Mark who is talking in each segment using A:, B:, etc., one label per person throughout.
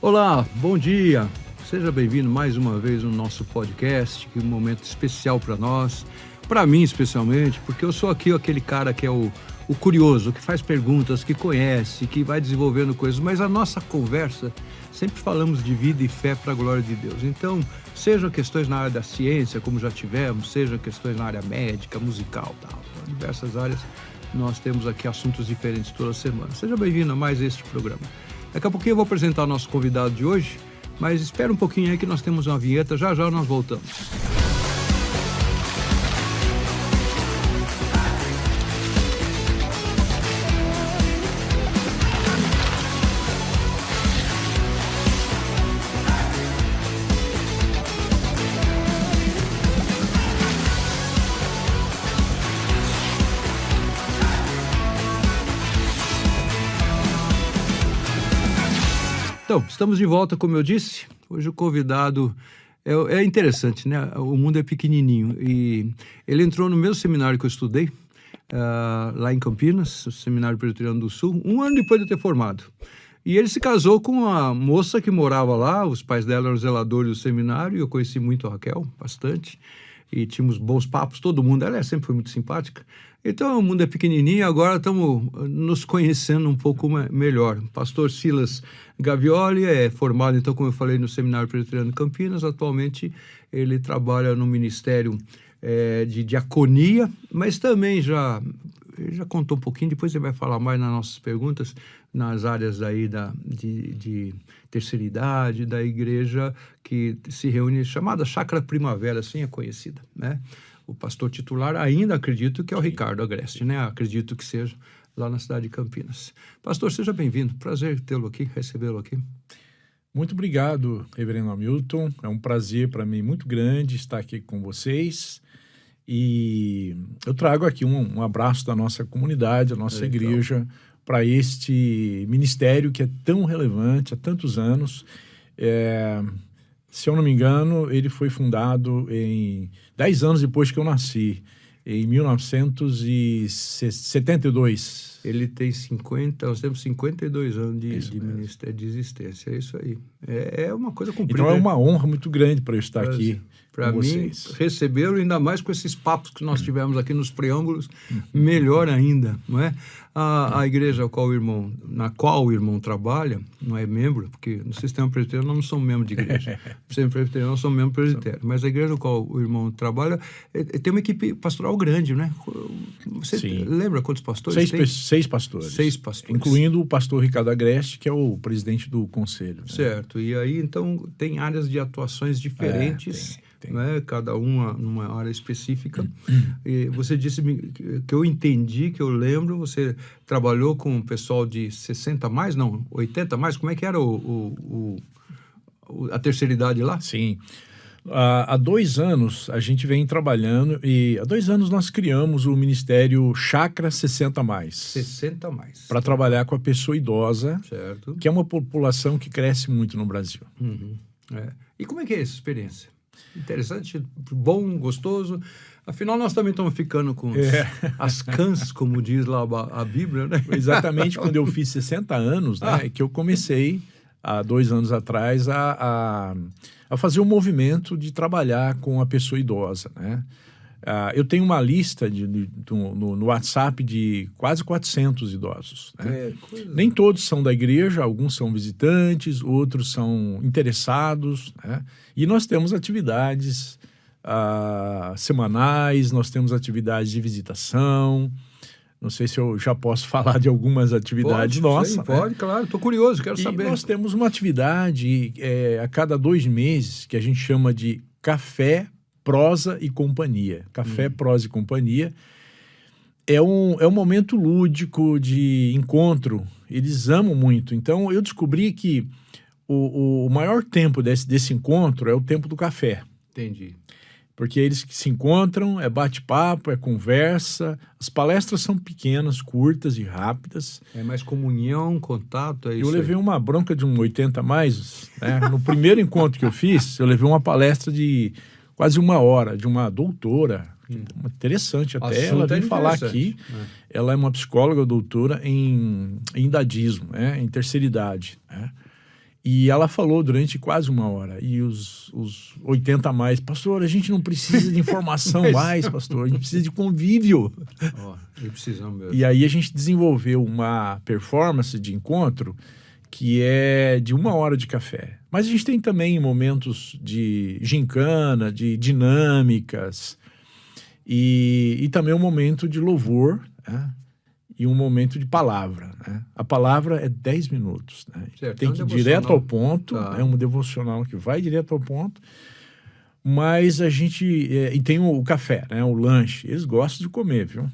A: Olá, bom dia. Seja bem-vindo mais uma vez no nosso podcast, que é um momento especial para nós, para mim especialmente, porque eu sou aqui aquele cara que é o curioso, que faz perguntas, que conhece, que vai desenvolvendo coisas, mas a nossa conversa, sempre falamos de vida e fé para a glória de Deus. Então, sejam questões na área da ciência, como já tivemos, sejam questões na área médica, musical, tal, diversas áreas, nós temos aqui assuntos diferentes toda semana. Seja bem-vindo a mais este programa. Daqui a pouquinho eu vou apresentar o nosso convidado de hoje, mas espera um pouquinho aí que nós temos uma vinheta, já já nós voltamos. Então, estamos de volta, como eu disse. Hoje o convidado é interessante, né? O mundo é pequenininho e ele entrou no mesmo seminário que eu estudei, lá em Campinas, o Seminário Presbiteriano do Sul, um ano depois de eu ter formado. E ele se casou com uma moça que morava lá, os pais dela eram zeladores do seminário, e eu conheci muito a Raquel, bastante, e tínhamos bons papos, todo mundo, ela sempre foi muito simpática. Então, o mundo é pequenininho, agora estamos nos conhecendo um pouco melhor. Pastor Silas Gavioli é formado, então, como eu falei, no Seminário Presbiteriano de Campinas. Atualmente, ele trabalha no Ministério de Diaconia, mas também ele já contou um pouquinho, depois ele vai falar mais nas nossas perguntas, nas áreas aí de terceira idade, da igreja que se reúne, chamada Chácara Primavera, assim é conhecida, né? O pastor titular ainda acredito que é o Ricardo Agreste, né? Acredito que seja lá na cidade de Campinas. Pastor, seja bem-vindo. Prazer tê-lo aqui, recebê-lo aqui.
B: Muito obrigado, reverendo Hamilton. É um prazer para mim muito grande estar aqui com vocês. E eu trago aqui um abraço da nossa comunidade, da nossa igreja, para este ministério que é tão relevante há tantos anos. Se eu não me engano, ele foi fundado 10 anos depois que eu nasci, em 1972.
A: Ele tem nós temos 52 anos de ministério, de existência, é isso aí. É uma coisa cumprida.
B: Então é uma honra muito grande para eu estar aqui
A: para mim, recebê-lo, ainda mais com esses papos que nós tivemos aqui nos preâmbulos, melhor ainda, não é? A igreja na qual o irmão trabalha, não é membro, porque no sistema presbiteriano nós não somos membro de igreja. No sistema presbiteriano nós somos membro presbiteriano, mas a igreja na qual o irmão trabalha tem uma equipe pastoral grande, né? Você lembra quantos pastores tem?
B: 6 pastores.
A: 6 pastores.
B: Incluindo o pastor Ricardo Agreste, que é o presidente do conselho. Né?
A: Certo. E aí, então, tem áreas de atuações diferentes, tem. Né? Cada uma numa área específica. E você disse que eu entendi, que eu lembro, você trabalhou com o pessoal de 60 mais, não, 80 mais? Como é que era a terceira idade lá?
B: Sim. Há 2 anos a gente vem trabalhando e há 2 anos nós criamos o Ministério Chácara 60 mais.
A: 60 mais.
B: Para trabalhar com a pessoa idosa,
A: certo,
B: que é uma população que cresce muito no Brasil.
A: Uhum. E como é que é essa experiência? Interessante, bom, gostoso. Afinal, nós também estamos ficando com as cãs, como diz lá a Bíblia, né?
B: Exatamente, quando eu fiz 60 anos, né, que eu comecei, há 2 anos atrás, a fazer um movimento de trabalhar com a pessoa idosa, né? Eu tenho uma lista no WhatsApp de quase 400 idosos. Né? Nem todos são da igreja, alguns são visitantes, outros são interessados. Né? E nós temos atividades semanais, nós temos atividades de visitação. Não sei se eu já posso falar de algumas atividades nossas.
A: Sim, pode, claro. Estou curioso, quero saber.
B: Nós temos uma atividade a cada 2 meses que a gente chama de Café, Prosa e Companhia. Café, Prosa e Companhia é um momento lúdico de encontro. Eles amam muito. Então, eu descobri que o maior tempo desse encontro é o tempo do café.
A: Entendi.
B: Porque eles se encontram, é bate-papo, é conversa. As palestras são pequenas, curtas e rápidas.
A: É mais comunhão, contato, é isso.
B: Eu levei uma bronca de 80 mais. Né? No primeiro encontro que eu fiz, eu levei uma palestra de quase 1 hora, de uma doutora, interessante até. Ela veio falar aqui. Ela é uma psicóloga doutora em idadismo, né? Em terceira idade. Né? E ela falou durante quase 1 hora. E os 80 a mais, pastor, a gente não precisa de informação mais, pastor, a gente precisa de convívio.
A: Precisamos mesmo.
B: E aí a gente desenvolveu uma performance de encontro que é de 1 hora de café. Mas a gente tem também momentos de gincana, de dinâmicas, e também um momento de louvor, né? E um momento de palavra, né? A palavra é 10 minutos, né?
A: Certo,
B: Tem que ir direto ao ponto, é um devocional que vai direto ao ponto, mas a gente... e tem o café, né? O lanche. Eles gostam de comer, viu?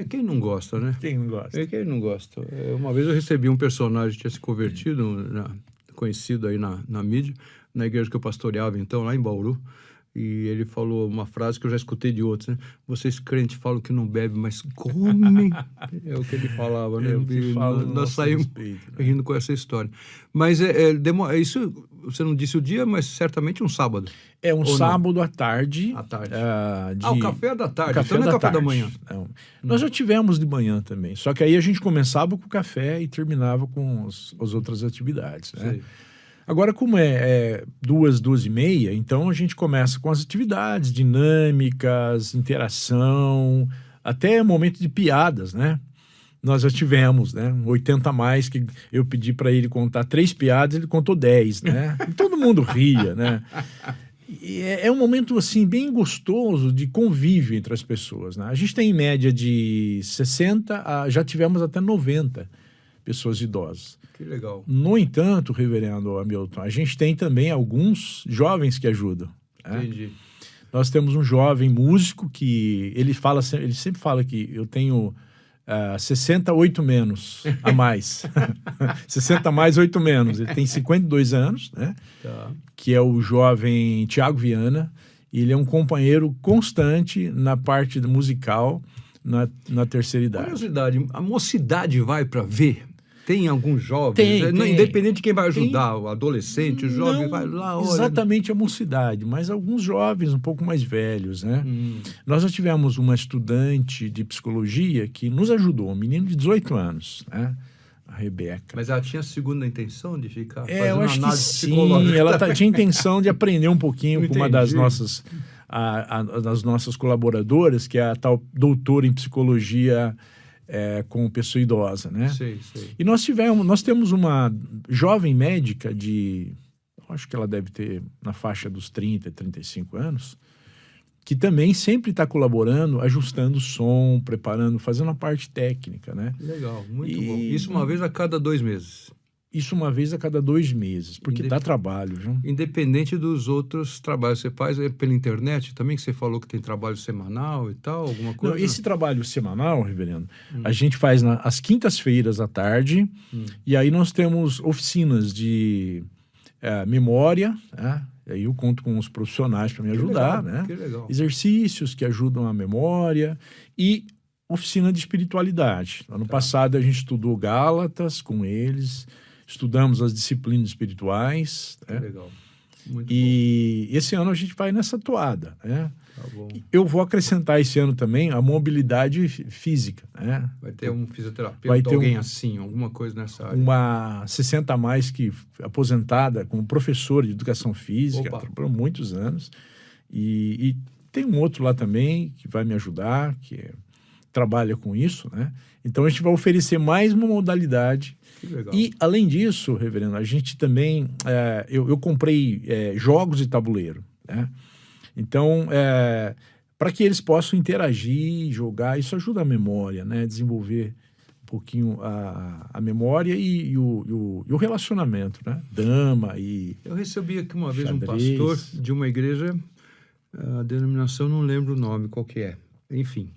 A: Quem não gosta, né?
B: Quem não gosta?
A: Quem não gosta. Uma vez eu recebi um personagem que tinha se convertido, conhecido aí na mídia, na igreja que eu pastoreava, então, lá em Bauru. E ele falou uma frase que eu já escutei de outros, né? Vocês crentes falam que não bebem, mas comem. É o que ele falava, né? Nós saímos rindo com essa história. Mas isso, você não disse o dia, mas certamente um sábado.
B: É um sábado à tarde.
A: À tarde. O café é da tarde,
B: café
A: então não é café
B: tarde.
A: Da manhã.
B: Não. Nós já tivemos de manhã também, só que aí a gente começava com o café e terminava com as outras atividades, né?
A: Sei.
B: Agora, como é 2h30, então a gente começa com as atividades dinâmicas, interação, até momento de piadas, né? Nós já tivemos, né? 80 a mais, que eu pedi para ele contar 3 piadas, ele contou 10, né? E todo mundo ria, né? E é um momento, assim, bem gostoso de convívio entre as pessoas, né? A gente tem em média de 60 já tivemos até 90 pessoas idosas.
A: Que legal.
B: No entanto, reverendo Hamilton, a gente tem também alguns jovens que ajudam. Né?
A: Entendi.
B: Nós temos um jovem músico que ele sempre fala que eu tenho 68 menos a mais. 60 a mais, 8 menos. Ele tem 52 anos, né?
A: Tá.
B: Que é o jovem Tiago Viana. Ele é um companheiro constante na parte musical na terceira idade.
A: Curiosidade, a mocidade vai para ver? Tem alguns jovens?
B: Tem.
A: Independente de quem vai ajudar, o adolescente, o jovem vai lá, olha...
B: Exatamente a mocidade, mas alguns jovens um pouco mais velhos, né? Nós já tivemos uma estudante de psicologia que nos ajudou, um menino de 18 anos, né? A Rebeca.
A: Mas ela tinha segunda intenção de ficar fazendo
B: eu acho
A: análise
B: que
A: psicológica?
B: sim, ela tinha intenção de aprender um pouquinho com uma das
A: Entendi.
B: das nossas colaboradoras, que é a tal doutora em psicologia com pessoa idosa, né?
A: Sei.
B: E nós temos uma jovem médica acho que ela deve ter na faixa dos 30, 35 anos, que também sempre está colaborando, ajustando o som, preparando, fazendo a parte técnica, né?
A: Legal, muito bom. Isso uma vez a cada 2 meses.
B: Isso uma vez a cada 2 meses, porque dá trabalho, viu?
A: Independente dos outros trabalhos. Você faz pela internet também, que você falou que tem trabalho semanal e tal, alguma coisa?
B: Não, esse trabalho semanal, reverendo, a gente faz às quintas-feiras à tarde, e aí nós temos oficinas de memória, né? Aí eu conto com os profissionais para me ajudar, né?
A: Que legal.
B: Exercícios que ajudam a memória e oficina de espiritualidade. Ano passado a gente estudou Gálatas com eles, estudamos as disciplinas espirituais.
A: Que legal. Muito
B: bom. Esse ano a gente vai nessa toada, né?
A: Tá bom.
B: Eu vou acrescentar esse ano também a mobilidade física, né?
A: Vai ter um fisioterapeuta, alguém assim, alguma coisa nessa área.
B: Uma 60 a mais que aposentada como professora de educação física, trabalhou muitos anos. E tem um outro lá também que vai me ajudar, que trabalha com isso, né? Então a gente vai oferecer mais uma modalidade.
A: Que legal.
B: E além disso, reverendo, a gente também eu comprei jogos de tabuleiro, né? Então para que eles possam interagir, jogar, isso ajuda a memória, né? Desenvolver um pouquinho a memória e o relacionamento, né? Dama e
A: eu recebi aqui uma vez
B: xadrez.
A: Um pastor de uma igreja, a denominação não lembro o nome, qual que é, enfim.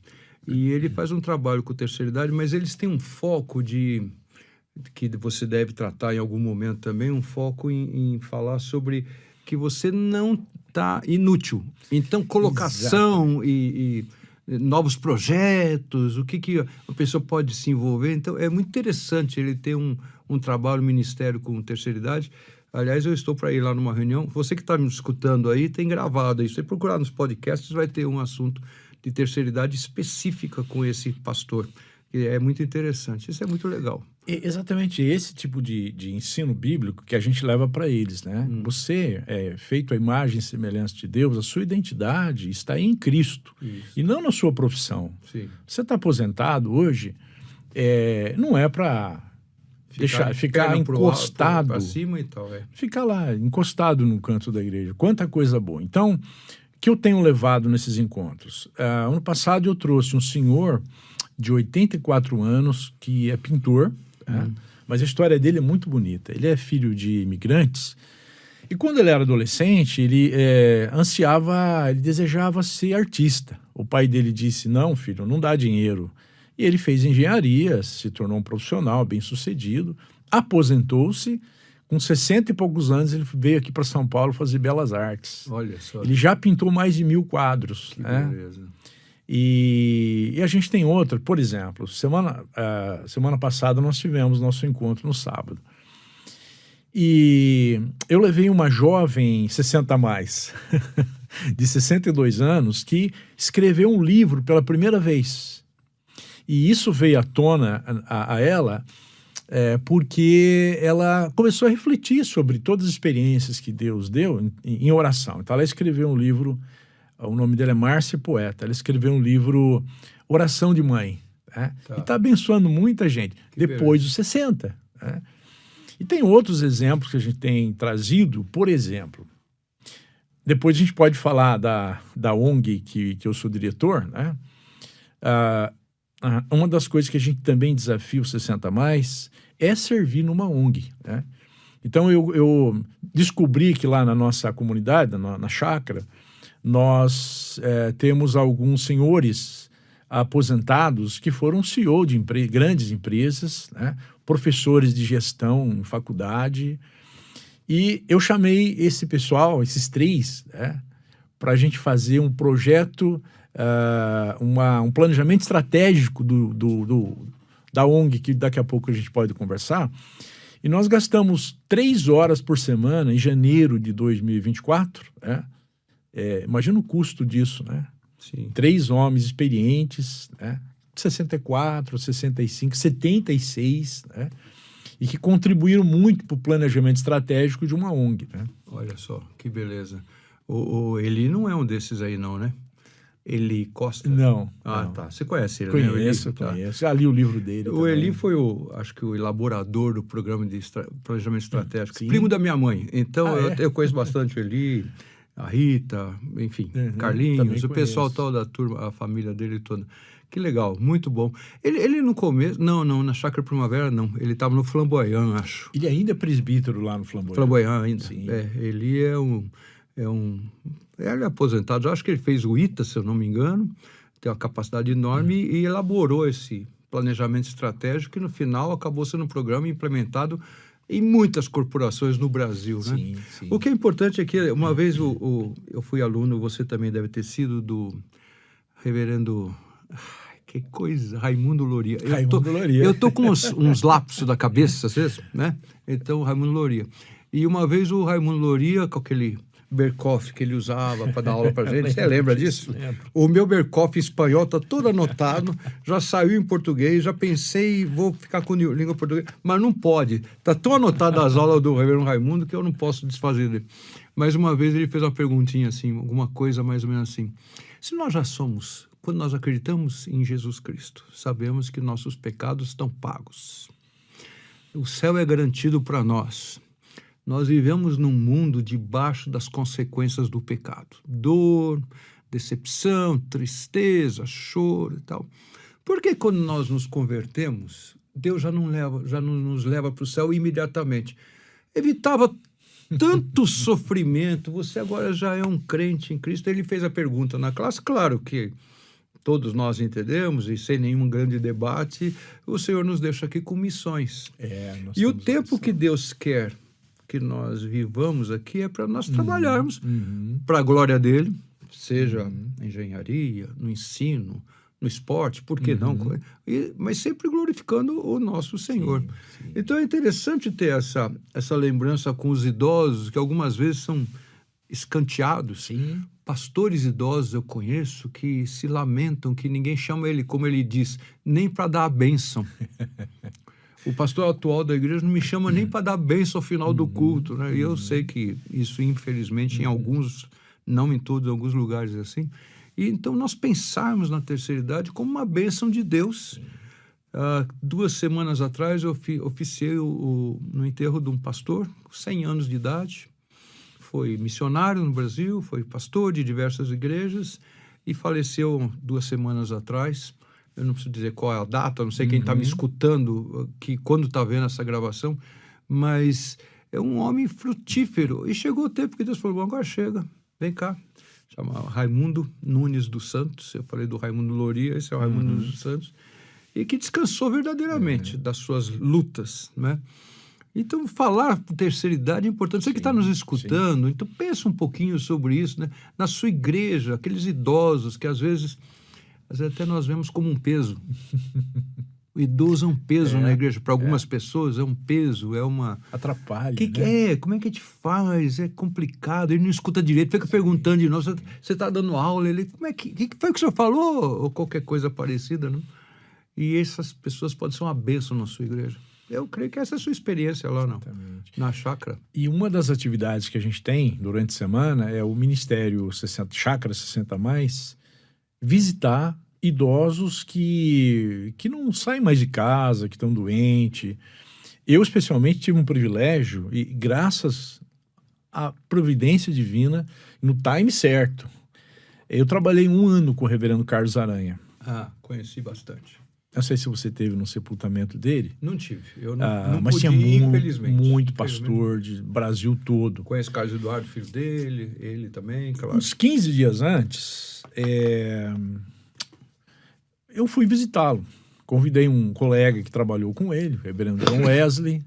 A: E ele faz um trabalho com terceira idade, mas eles têm um foco que você deve tratar em algum momento também, um foco em falar sobre que você não está inútil. Então, colocação e novos projetos, o que a pessoa pode se envolver. Então, é muito interessante ele ter um trabalho, um ministério com terceira idade. Aliás, eu estou para ir lá numa reunião. Você que está me escutando aí, tem gravado aí. Se você procurar nos podcasts, vai ter um assunto de terceira idade específica com esse pastor que é muito interessante. Isso é muito legal.
B: Exatamente esse tipo de ensino bíblico que a gente leva para eles, né? Você é feito à imagem e semelhança de Deus, a sua identidade está em Cristo.
A: Isso.
B: E não na sua profissão.
A: Sim.
B: Você está aposentado hoje, não é para ficar encostado
A: para cima e tal,
B: ficar lá encostado no canto da igreja. Quanta coisa boa. Então, o que eu tenho levado nesses encontros? Ano passado eu trouxe um senhor de 84 anos que é pintor, mas a história dele é muito bonita. Ele é filho de imigrantes e quando ele era adolescente ele ele desejava ser artista. O pai dele disse: não, filho, não dá dinheiro. E ele fez engenharia, se tornou um profissional bem-sucedido, aposentou-se, com 60 e poucos anos ele veio aqui para São Paulo fazer belas artes.
A: Olha só.
B: Ele já pintou mais de 1000 quadros.
A: Que beleza.
B: E a gente tem outra, por exemplo, semana passada nós tivemos nosso encontro no sábado. E eu levei uma jovem 60 a mais, de 62 anos, que escreveu um livro pela primeira vez. E isso veio à tona a ela porque ela começou a refletir sobre todas as experiências que Deus deu em oração. Então ela escreveu um livro, o nome dela é Márcia Poeta, ela escreveu um livro Oração de Mãe, né?
A: Tá.
B: E está abençoando muita gente, depois dos 60. Né? E tem outros exemplos que a gente tem trazido, por exemplo, depois a gente pode falar da ONG que eu sou diretor, né? Uma das coisas que a gente também desafia o 60+, é servir numa ONG, né? Então, eu descobri que lá na nossa comunidade, na chácara, nós temos alguns senhores aposentados que foram CEO de grandes empresas, né? Professores de gestão em faculdade, e eu chamei esse pessoal, esses 3, né, para a gente fazer um projeto, um planejamento estratégico da ONG, que daqui a pouco a gente pode conversar. E nós gastamos 3 horas por semana em janeiro de 2024. Né? Imagina o custo disso, né?
A: Sim.
B: 3 homens experientes, né? 64, 65, 76, né? E que contribuíram muito para o planejamento estratégico de uma ONG. Né?
A: Olha só, que beleza. O Eli não é um desses aí não, né? Eli Costa?
B: Não.
A: Não. Tá. Você conhece ele,
B: Conheço,
A: né?
B: conheço. Já li o livro dele
A: O
B: também.
A: Eli foi acho que o elaborador do programa de planejamento estratégico.
B: Sim.
A: Primo da minha mãe. Então, eu conheço bastante o Eli, a Rita, enfim, Carlinhos, o pessoal tal da turma, a família dele toda. Que legal, muito bom. Ele no começo... Não, na Chácara Primavera não. Ele estava no Flamboyant, acho.
B: Ele ainda é presbítero lá no Flamboyant.
A: Flamboyant ainda.
B: Sim.
A: Ele ele é aposentado. Eu acho que ele fez o ITA, se eu não me engano. Tem uma capacidade enorme e elaborou esse planejamento estratégico que no final acabou sendo um programa implementado em muitas corporações no Brasil, né?
B: Sim, sim.
A: O que é importante é que uma vez eu fui aluno, você também deve ter sido, do reverendo... Que coisa, Raimundo Loria. Eu tô com uns lapsos da cabeça, às vezes, né? Então, Raimundo Loria. E uma vez o Raimundo Loria, com aquele Berkoff que ele usava para dar aula para gente, você lembra disso?
B: Lembro.
A: O meu Berkoff espanhol tá todo anotado, já saiu em português, já pensei, vou ficar com língua portuguesa, mas não pode. Tá tão anotado as aulas do reverendo Raimundo que eu não posso desfazer dele. Mas uma vez ele fez uma perguntinha assim, alguma coisa mais ou menos assim. Se nós já somos... Quando nós acreditamos em Jesus Cristo, sabemos que nossos pecados estão pagos. O céu é garantido para nós. Nós vivemos num mundo debaixo das consequências do pecado. Dor, decepção, tristeza, choro e tal. Por que quando nós nos convertemos, Deus já não nos leva para o céu imediatamente? Evitava tanto sofrimento, você agora já é um crente em Cristo. Ele fez a pergunta na classe, claro que todos nós entendemos, e sem nenhum grande debate, o Senhor nos deixa aqui com missões. E o tempo que Deus quer que nós vivamos aqui é para nós trabalharmos para a glória dele, seja na engenharia, no ensino, no esporte, por que não? Mas sempre glorificando o nosso Senhor. Sim. Então é interessante ter essa lembrança com os idosos, que algumas vezes são escanteados.
B: Sim.
A: Pastores idosos eu conheço que se lamentam que ninguém chama ele, como ele diz, nem para dar a bênção. O pastor atual da igreja não me chama nem para dar a bênção ao final do culto, né? E eu sei que isso, infelizmente, em alguns, não em todos, em alguns lugares é assim. E então nós pensarmos na terceira idade como uma bênção de Deus. 2 semanas atrás eu oficiei no enterro de um pastor, 100 anos de idade. Foi missionário no Brasil, foi pastor de diversas igrejas e faleceu 2 semanas atrás. Eu não preciso dizer qual é a data, não sei quem está me escutando, quando está vendo essa gravação, mas é um homem frutífero. E chegou o tempo que Deus falou, bom, agora chega, vem cá. Chama Raimundo Nunes dos Santos, eu falei do Raimundo Loria, esse é o Raimundo Nunes dos Santos, e que descansou verdadeiramente das suas lutas, né? Então, falar terceira idade é importante. Você que está nos escutando, então pensa um pouquinho sobre isso, né? Na sua igreja, aqueles idosos que às vezes até nós vemos como um peso. O idoso é um peso na igreja. Para algumas pessoas é um peso, é uma...
B: Atrapalha,
A: né? Como é que a gente faz? É complicado, ele não escuta direito, fica perguntando de novo, você está dando aula, ele, como é que foi que o senhor falou? Ou qualquer coisa parecida, né? E essas pessoas podem ser uma bênção na sua igreja. Eu creio que essa é a sua experiência lá, não? Na chácara.
B: E uma das atividades que a gente tem durante a semana é o Ministério Chácara 60+, visitar idosos que não saem mais de casa, que estão doentes. Eu, especialmente, tive um privilégio, e graças à providência divina, no time certo. Eu trabalhei 1 ano com o reverendo Carlos Aranha.
A: Conheci bastante.
B: Não sei se você teve no sepultamento dele.
A: Não tive. Eu não
B: mas
A: podia,
B: tinha
A: infelizmente.
B: Muito pastor de Brasil todo.
A: Conheço o Carlos Eduardo, filho dele, ele também, claro.
B: Uns 15 dias antes, eu fui visitá-lo. Convidei um colega que trabalhou com ele, o reverendo John Wesley,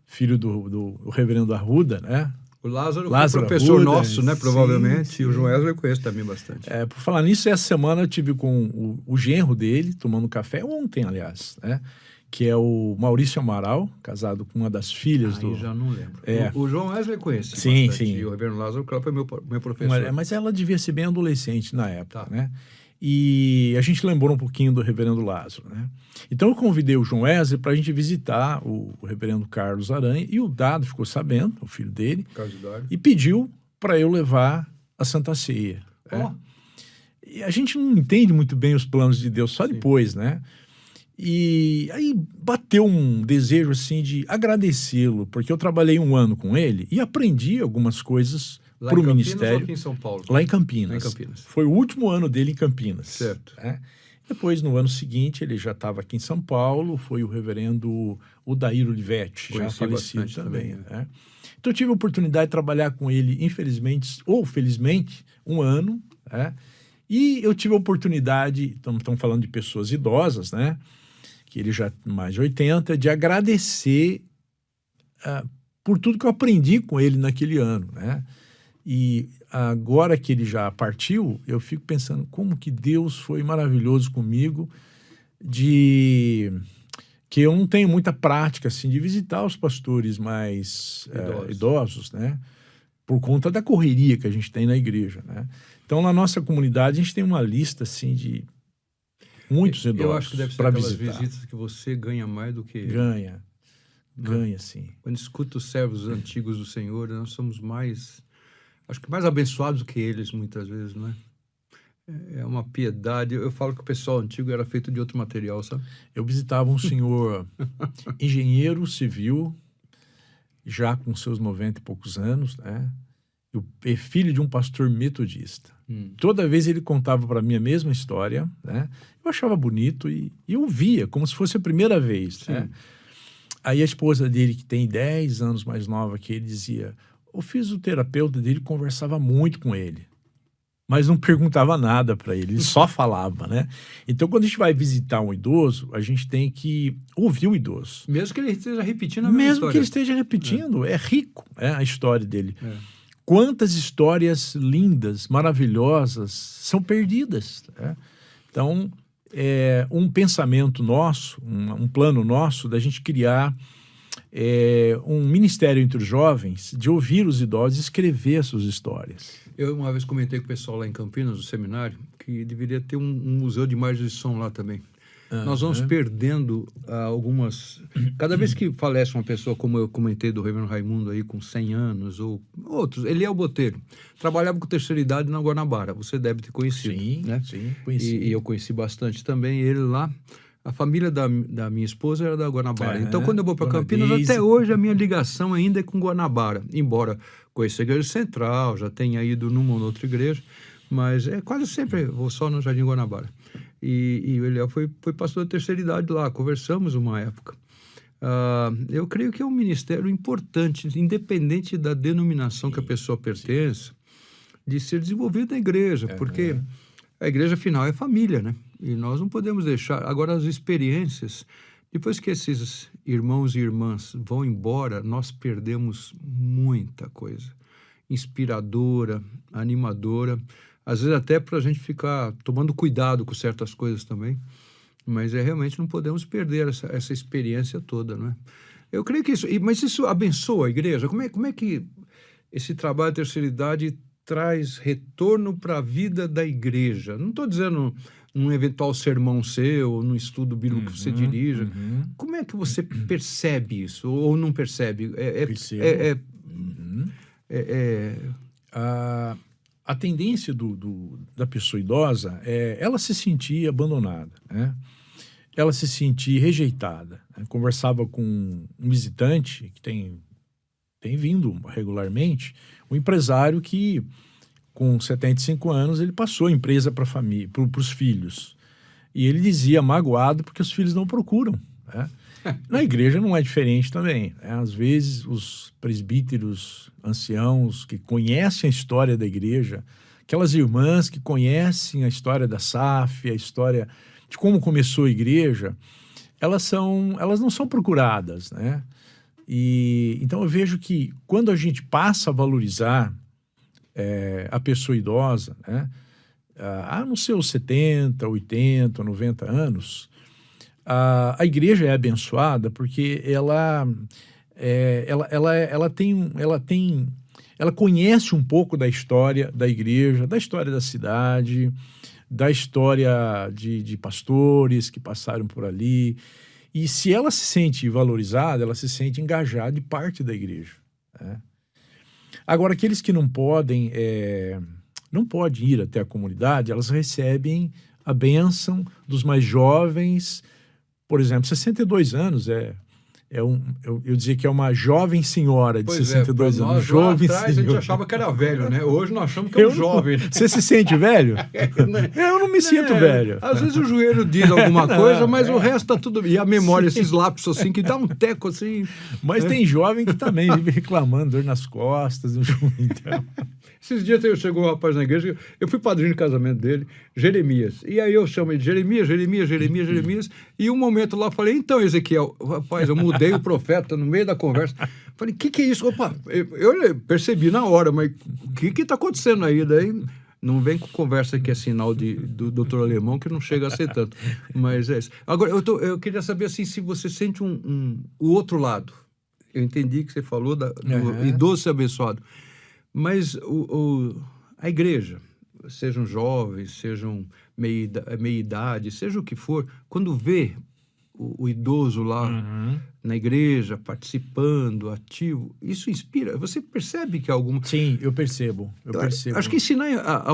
B: filho do reverendo Arruda, né?
A: O Lázaro foi professor
B: Arruda,
A: nosso, né? Provavelmente.
B: Sim.
A: E o João Wesley eu conheço também bastante.
B: Por falar nisso, essa semana eu tive com o genro dele, tomando café, ontem, aliás, né? Que é o Maurício Amaral, casado com uma das filhas do...
A: já não lembro. O João Wesley conhece
B: sim,
A: bastante.
B: sim.
A: E o reverendo Lázaro, claro, foi meu professor.
B: Mas ela devia ser bem adolescente na época, né? E a gente lembrou um pouquinho do reverendo Lázaro, né? Então eu convidei o João Wesley para a gente visitar o reverendo Carlos Aranha, e o Dado ficou sabendo, o filho dele, e pediu para eu levar a Santa Ceia. E a gente não entende muito bem os planos de Deus, só depois, né? E aí bateu um desejo assim de agradecê-lo, porque eu trabalhei 1 ano com ele e aprendi algumas coisas para o ministério.
A: Ou aqui em São Paulo?
B: Lá em Campinas. Foi o último ano dele em Campinas.
A: Certo.
B: Depois, no ano seguinte, ele já estava aqui em São Paulo, foi o reverendo Odair Olivetti, já falecido também. Então eu tive a oportunidade de trabalhar com ele, infelizmente, ou felizmente, 1 ano, e eu tive a oportunidade, estamos falando de pessoas idosas, né? Que ele já mais de 80, de agradecer por tudo que eu aprendi com ele naquele ano, né? E agora que ele já partiu, eu fico pensando como que Deus foi maravilhoso comigo, que eu não tenho muita prática assim de visitar os pastores mais idosos, né? Por conta da correria que a gente tem na igreja, né? Então, na nossa comunidade, a gente tem uma lista assim de muitos idosos.
A: Eu acho que deve ser aquelas visitas que você ganha mais do que...
B: Ganha, sim.
A: Quando escuta os servos antigos do Senhor, nós somos mais... Acho que mais abençoados do que eles, muitas vezes, não é? É uma piedade. Eu falo que o pessoal antigo era feito de outro material, sabe?
B: Eu visitava um senhor engenheiro civil, já com seus 90 e poucos anos, né? E filho de um pastor metodista. Toda vez ele contava para mim a mesma história, né? Eu achava bonito e eu via como se fosse a primeira vez, né? Aí a esposa dele, que tem 10 anos mais nova que ele, dizia... O fisioterapeuta dele conversava muito com ele, mas não perguntava nada para ele, ele só falava, né? Então, quando a gente vai visitar um idoso, a gente tem que ouvir o idoso.
A: Mesmo que ele esteja repetindo a mesma história.
B: Mesmo que ele esteja repetindo, é rico a história dele. Quantas histórias lindas, maravilhosas são perdidas, né? Então, um pensamento nosso, um plano nosso da gente criar um ministério entre os jovens de ouvir os idosos e escrever as suas histórias.
A: Eu uma vez comentei com o pessoal lá em Campinas, no seminário, que deveria ter um museu de imagem de som lá também. Nós vamos perdendo algumas... Cada vez que falece uma pessoa, como eu comentei do Reverendo Raimundo aí, com 100 anos, ou outros, Eliel Botelho, trabalhava com terceira idade na Guanabara, você deve ter conhecido.
B: Sim,
A: né?
B: sim, conheci.
A: E eu conheci bastante também ele lá. A família da minha esposa era da Guanabara. Então, quando eu vou para Campinas,
B: Deise.
A: até hoje a minha ligação ainda é com Guanabara. Embora conheça a Igreja Central, já tenha ido numa ou outra igreja, mas quase sempre vou só no Jardim Guanabara. E o Eliel foi pastor da terceira idade lá, conversamos uma época. Eu creio que é um ministério importante, independente da denominação que a pessoa pertence, de ser desenvolvido na igreja, porque a igreja, afinal, é família, né? E nós não podemos deixar... Agora, as experiências, depois que esses irmãos e irmãs vão embora, nós perdemos muita coisa. Inspiradora, animadora, às vezes até para a gente ficar tomando cuidado com certas coisas também, mas realmente não podemos perder essa experiência toda, não é? Eu creio que isso... Mas isso abençoa a igreja? Como é que esse trabalho de terceira idade traz retorno para a vida da igreja? Não estou dizendo num eventual sermão seu, ou num estudo bíblico que você dirija. Como é que você percebe isso? Ou não percebe?
B: Percebo. A tendência da pessoa idosa é ela se sentir abandonada, né? Ela se sentir rejeitada. Né? Conversava com um visitante que tem vindo regularmente, um empresário que, com 75 anos, ele passou a empresa para a família, para os filhos. E ele dizia magoado porque os filhos não procuram. Né? Na igreja não é diferente também. Né? Às vezes, os presbíteros anciãos que conhecem a história da igreja, aquelas irmãs que conhecem a história da SAF, a história de como começou a igreja, elas não são procuradas, né? E então eu vejo que quando a gente passa a valorizar a pessoa idosa, né, nos seus 70, 80, 90 anos, a igreja é abençoada porque ela conhece um pouco da história da igreja, da história da cidade, da história de pastores que passaram por ali. E se ela se sente valorizada, ela se sente engajada de parte da igreja. Né? Agora, aqueles que não podem ir até a comunidade, elas recebem a bênção dos mais jovens. Por exemplo, 62 anos eu dizia que é uma jovem senhora de 62 anos.
A: Nós,
B: jovem
A: lá atrás,
B: senhora.
A: A gente achava que era velho, né? Hoje nós achamos que é um jovem.
B: Você se sente velho? Eu não me sinto velho.
A: Às vezes o joelho diz alguma coisa, mas o resto tá tudo... E a memória, esses lapsos assim, que dá um teco assim...
B: Mas tem jovem que também vive reclamando, dor nas costas. Então...
A: Esses dias chegou um rapaz na igreja, eu fui padrinho de casamento dele, Jeremias. E aí eu chamo ele de Jeremias. E um momento lá, eu falei, então, Ezequiel, rapaz, eu mudei o profeta no meio da conversa. Falei, o que é isso? Opa, eu percebi na hora, mas o que está acontecendo aí? Daí não vem com conversa que é sinal do doutor Alemão, que não chega a ser tanto. Mas é isso. Agora, eu queria saber assim, se você sente o outro lado. Eu entendi que você falou do idoso ser abençoado. Mas a igreja, sejam jovens, sejam meia-idade, seja o que for, quando vê o idoso lá na igreja, participando, ativo, isso inspira. Você percebe que alguma...
B: Sim, eu percebo.
A: Acho que ensinar a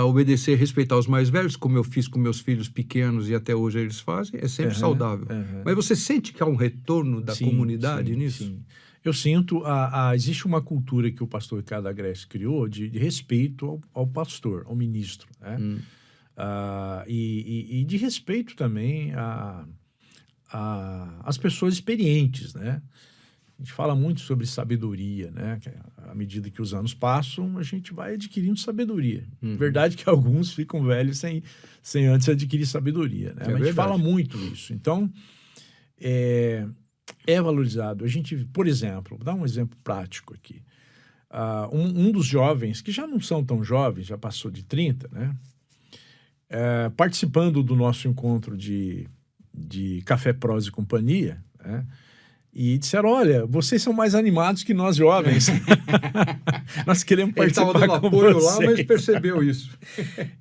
A: obedecer, respeitar os mais velhos, como eu fiz com meus filhos pequenos e até hoje eles fazem, é sempre saudável. Mas você sente que há um retorno da comunidade nisso?
B: Sim. Eu sinto, existe uma cultura que o pastor Ricardo Agreste criou de respeito ao pastor, ao ministro, né? E de respeito também às pessoas experientes, né? A gente fala muito sobre sabedoria, né? Que à medida que os anos passam, a gente vai adquirindo sabedoria. Verdade que alguns ficam velhos sem antes adquirir sabedoria, né? Mas a gente fala muito isso. Então, é valorizado. A gente, por exemplo, vou dar um exemplo prático aqui. Um dos jovens, que já não são tão jovens, já passou de 30, né? Participando do nosso encontro de Café Prosa e Companhia, né? E disseram, olha, vocês são mais animados que nós jovens. Nós queremos
A: Ele
B: participar
A: estava dando
B: com
A: apoio lá,
B: vocês.
A: mas percebeu isso.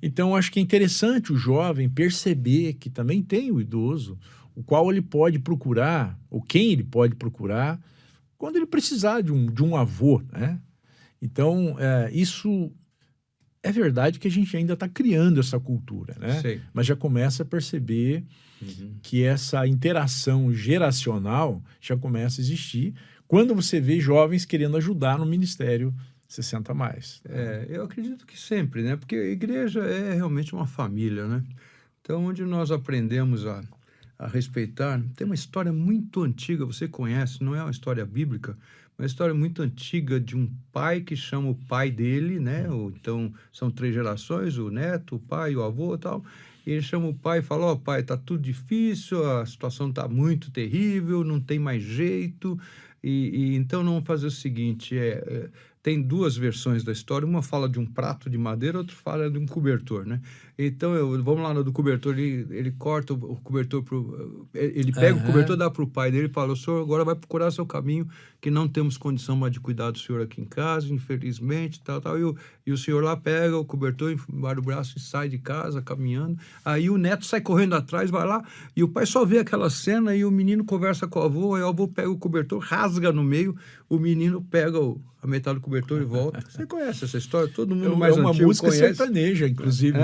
B: Então, acho que é interessante o jovem perceber que também tem o idoso, o qual ele pode procurar, ou quem ele pode procurar, quando ele precisar de um avô, né? Então, isso é verdade que a gente ainda está criando essa cultura, né?
A: Sei.
B: Mas já começa a perceber que essa interação geracional já começa a existir quando você vê jovens querendo ajudar no Ministério 60 mais.
A: Eu acredito que sempre, né? Porque a igreja é realmente uma família, né? Então, onde nós aprendemos a respeitar, tem uma história muito antiga, você conhece, não é uma história bíblica, uma história muito antiga de um pai que chama o pai dele, né? Então, são 3 gerações, o neto, o pai, o avô e tal. E ele chama o pai e fala, pai, tá tudo difícil, a situação tá muito terrível, não tem mais jeito. E então, vamos fazer o seguinte, tem 2 versões da história, uma fala de um prato de madeira, outra fala de um cobertor, né? Então, vamos lá no do cobertor, ele corta o cobertor, ele pega o cobertor, dá para o pai dele e fala, o senhor agora vai procurar seu caminho, que não temos condição mais de cuidar do senhor aqui em casa, infelizmente, tal. E o senhor lá pega o cobertor, embaixo do braço e sai de casa, caminhando. Aí o neto sai correndo atrás, vai lá, e o pai só vê aquela cena, e o menino conversa com o avô, aí o avô pega o cobertor, rasga no meio, o menino pega a metade do cobertor e volta. Você conhece essa história? Todo mundo mais antigo conhece.
B: É uma música sertaneja, inclusive.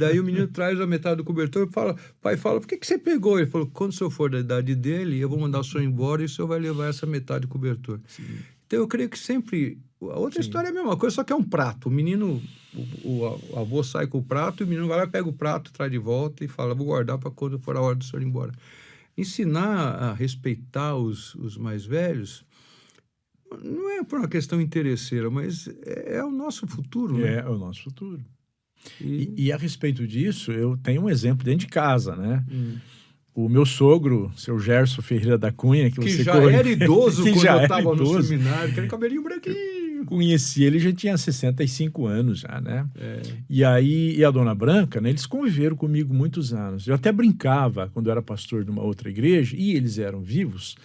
A: Daí o menino traz a metade do cobertor e fala, o pai fala, por que você pegou? Ele falou, quando o senhor for da idade dele, eu vou mandar o senhor embora e o senhor vai levar essa metade do cobertor. Sim. Então eu creio que sempre... A outra história é a mesma coisa, só que é um prato. O menino, o avô sai com o prato, e o menino vai lá, pega o prato, traz de volta e fala, vou guardar para quando for a hora do senhor ir embora. Ensinar a respeitar os mais velhos não é por uma questão interesseira, mas é o nosso futuro, né?
B: É o nosso futuro. E a respeito disso, eu tenho um exemplo dentro de casa, né? O meu sogro, seu Gerson Ferreira da Cunha, que você
A: já era idoso quando eu estava no
B: idoso.
A: seminário, aquele cabelinho branquinho.
B: Conheci ele, já tinha 65 anos já, né? E aí, e a dona Branca, né? Eles conviveram comigo muitos anos. Eu até brincava, quando eu era pastor de uma outra igreja, e eles eram vivos,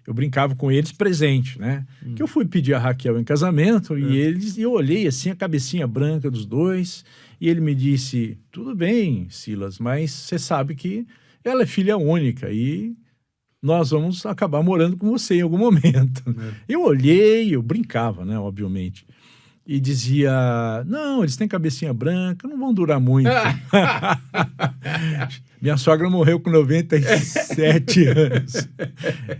B: eu brincava com eles presente, né? Que eu fui pedir a Raquel em casamento, e eu olhei assim a cabecinha branca dos dois, e ele me disse, tudo bem, Silas, mas você sabe que ela é filha única, e nós vamos acabar morando com você em algum momento. Eu olhei, eu brincava, né, obviamente, e dizia, não, eles têm cabecinha branca, não vão durar muito. Minha sogra morreu com 97 anos.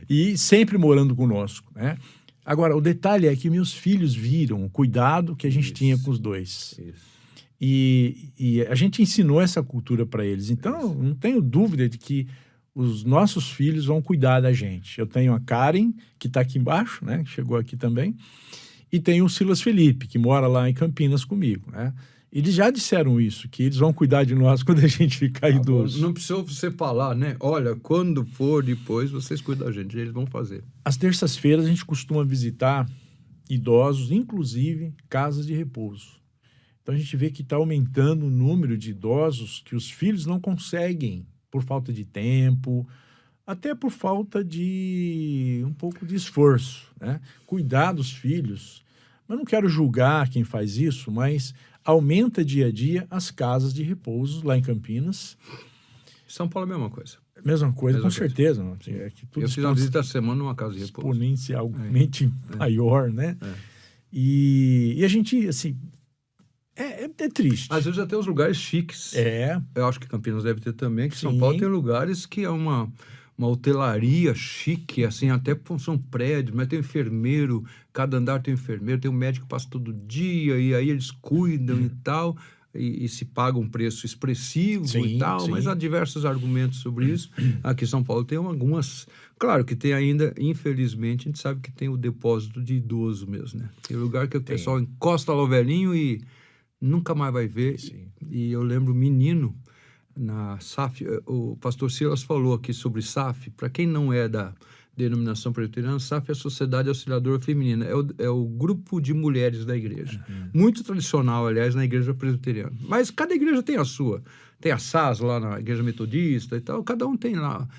B: E sempre morando conosco, né? Agora, o detalhe é que meus filhos viram o cuidado que a gente tinha com os dois. E a gente ensinou essa cultura para eles. Então, não tenho dúvida de que os nossos filhos vão cuidar da gente. Eu tenho a Karen, que está aqui embaixo, né? Que chegou aqui também. E tenho o Silas Felipe, que mora lá em Campinas comigo, né? Eles já disseram isso, que eles vão cuidar de nós quando a gente ficar idoso.
A: Não precisa você falar, né? Olha, quando for depois, vocês cuidam da gente, eles vão fazer.
B: Às terças-feiras a gente costuma visitar idosos, inclusive casas de repouso. Então a gente vê que está aumentando o número de idosos que os filhos não conseguem, por falta de tempo, até por falta de um pouco de esforço, né? Cuidar dos filhos. Mas não quero julgar quem faz isso, mas aumenta dia a dia as casas de repouso lá em Campinas.
A: São Paulo é a mesma coisa.
B: Mesma coisa, com certeza.
A: É que tudo eu fiz uma visita essa semana numa casa de repouso.
B: Exponencialmente maior, né? E a gente, assim, é triste.
A: Às vezes até os lugares chiques. Eu acho que Campinas deve ter também, que São Paulo tem lugares que é uma hotelaria chique, assim, até são prédios, mas tem enfermeiro, cada andar tem enfermeiro, tem um médico que passa todo dia, e aí eles cuidam e tal, e se paga um preço expressivo e tal, mas há diversos argumentos sobre isso. Aqui em São Paulo tem algumas... Claro que tem ainda, infelizmente, a gente sabe que tem o depósito de idoso mesmo, né? Tem lugar que o pessoal encosta lá o velhinho e nunca mais vai ver. E eu lembro menino... Na SAF, o pastor Silas falou aqui sobre SAF. Para quem não é da denominação presbiteriana, SAF é a Sociedade Auxiliadora Feminina. É o grupo de mulheres da igreja. Muito tradicional, aliás, na igreja presbiteriana. Mas cada igreja tem a sua. Tem a SAS lá na igreja metodista e tal. Cada um tem lá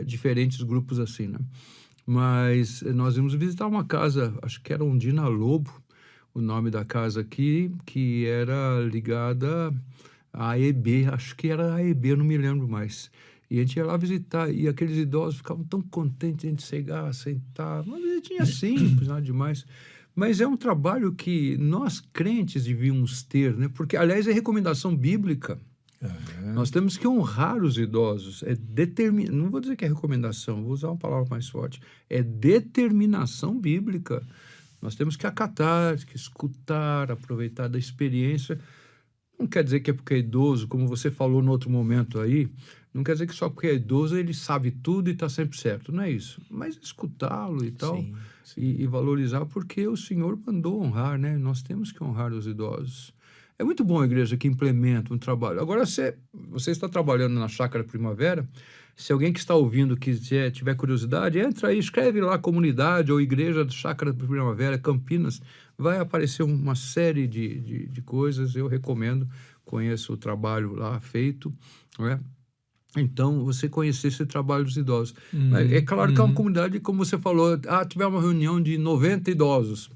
A: diferentes grupos assim, né? Mas nós íamos visitar uma casa, acho que era Ondina Lobo, o nome da casa aqui, que era ligada à AEB, acho que era a AEB, eu não me lembro mais. E a gente ia lá visitar, e aqueles idosos ficavam tão contentes de a gente chegar, sentar, uma visitinha simples, nada demais. Mas é um trabalho que nós crentes devíamos ter, né? Porque, aliás, é recomendação bíblica. Nós temos que honrar os idosos. Não vou dizer que é recomendação, vou usar uma palavra mais forte. É determinação bíblica. Nós temos que acatar, que escutar, aproveitar da experiência. Não quer dizer que é porque é idoso, como você falou no outro momento aí, não quer dizer que só porque é idoso ele sabe tudo e está sempre certo. Não é isso. Mas escutá-lo e tal,
B: Sim.
A: e valorizar, porque o Senhor mandou honrar, né? Nós temos que honrar os idosos. É muito bom a igreja que implementa um trabalho. Agora, você está trabalhando na Chácara Primavera, se alguém que está ouvindo tiver curiosidade, entra aí, escreve lá comunidade ou igreja da Chácara Primavera, Campinas, vai aparecer uma série de coisas, eu recomendo, conheço o trabalho lá feito, não é? Então, você conhecer esse trabalho dos idosos. Mas é claro que é uma comunidade, como você falou, tiver uma reunião de 90 idosos.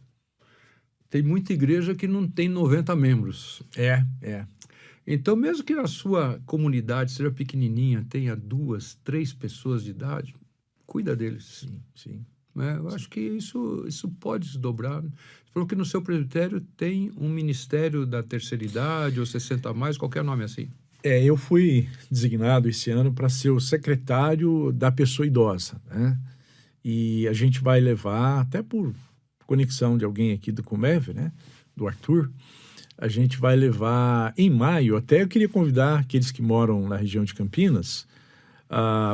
A: Tem muita igreja que não tem 90 membros.
B: É.
A: Então, mesmo que a sua comunidade seja pequenininha, tenha 2, 3 pessoas de idade, cuida deles.
B: Sim.
A: Eu acho que isso pode se dobrar. Você falou que no seu presbitério tem um ministério da terceira idade, ou 60 a mais, qualquer nome assim.
B: Eu fui designado esse ano para ser o secretário da pessoa idosa, né? E a gente vai levar, até por conexão de alguém aqui do Comev, né? Do Arthur, a gente vai levar em maio, até eu queria convidar aqueles que moram na região de Campinas,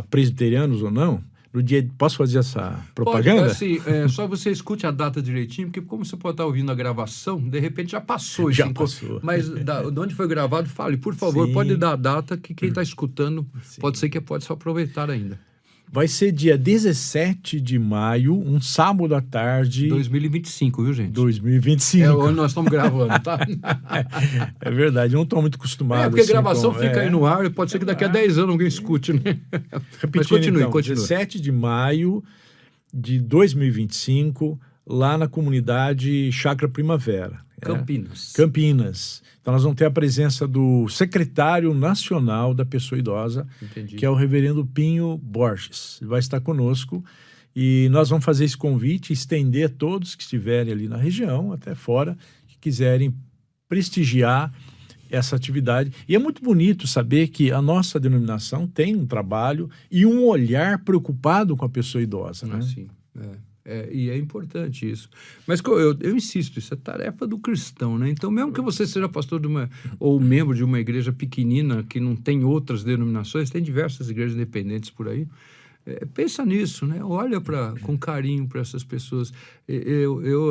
B: presbiterianos ou não, no dia... Posso fazer essa propaganda?
A: Pode, assim, só você escute a data direitinho, porque como você pode estar ouvindo a gravação, de repente já passou.
B: Já passou.
A: Mas de onde foi gravado, fale, por favor,
B: Sim.
A: pode dar a data que quem está escutando pode ser que pode só aproveitar ainda.
B: Vai ser dia 17 de maio, um sábado à tarde.
A: 2025, viu, gente?
B: 2025.
A: É onde nós estamos gravando, tá?
B: É verdade, eu não estou muito acostumado.
A: Porque a
B: assim,
A: gravação fica aí no ar, pode ser que daqui a 10 anos alguém escute, né? Mas continue.
B: 17 de maio de 2025, lá na comunidade Chácara Primavera. Campinas. Então, nós vamos ter a presença do secretário nacional da pessoa idosa, que é o reverendo Pinho Borges. Ele vai estar conosco e nós vamos fazer esse convite, estender a todos que estiverem ali na região, até fora, que quiserem prestigiar essa atividade. E é muito bonito saber que a nossa denominação tem um trabalho e um olhar preocupado com a pessoa idosa, né?
A: Sim, e é importante isso. Mas eu insisto, isso é tarefa do cristão, né? Então, mesmo que você seja pastor ou membro de uma igreja pequenina que não tem outras denominações, tem diversas igrejas independentes por aí, pensa nisso, né? Olha com carinho para essas pessoas.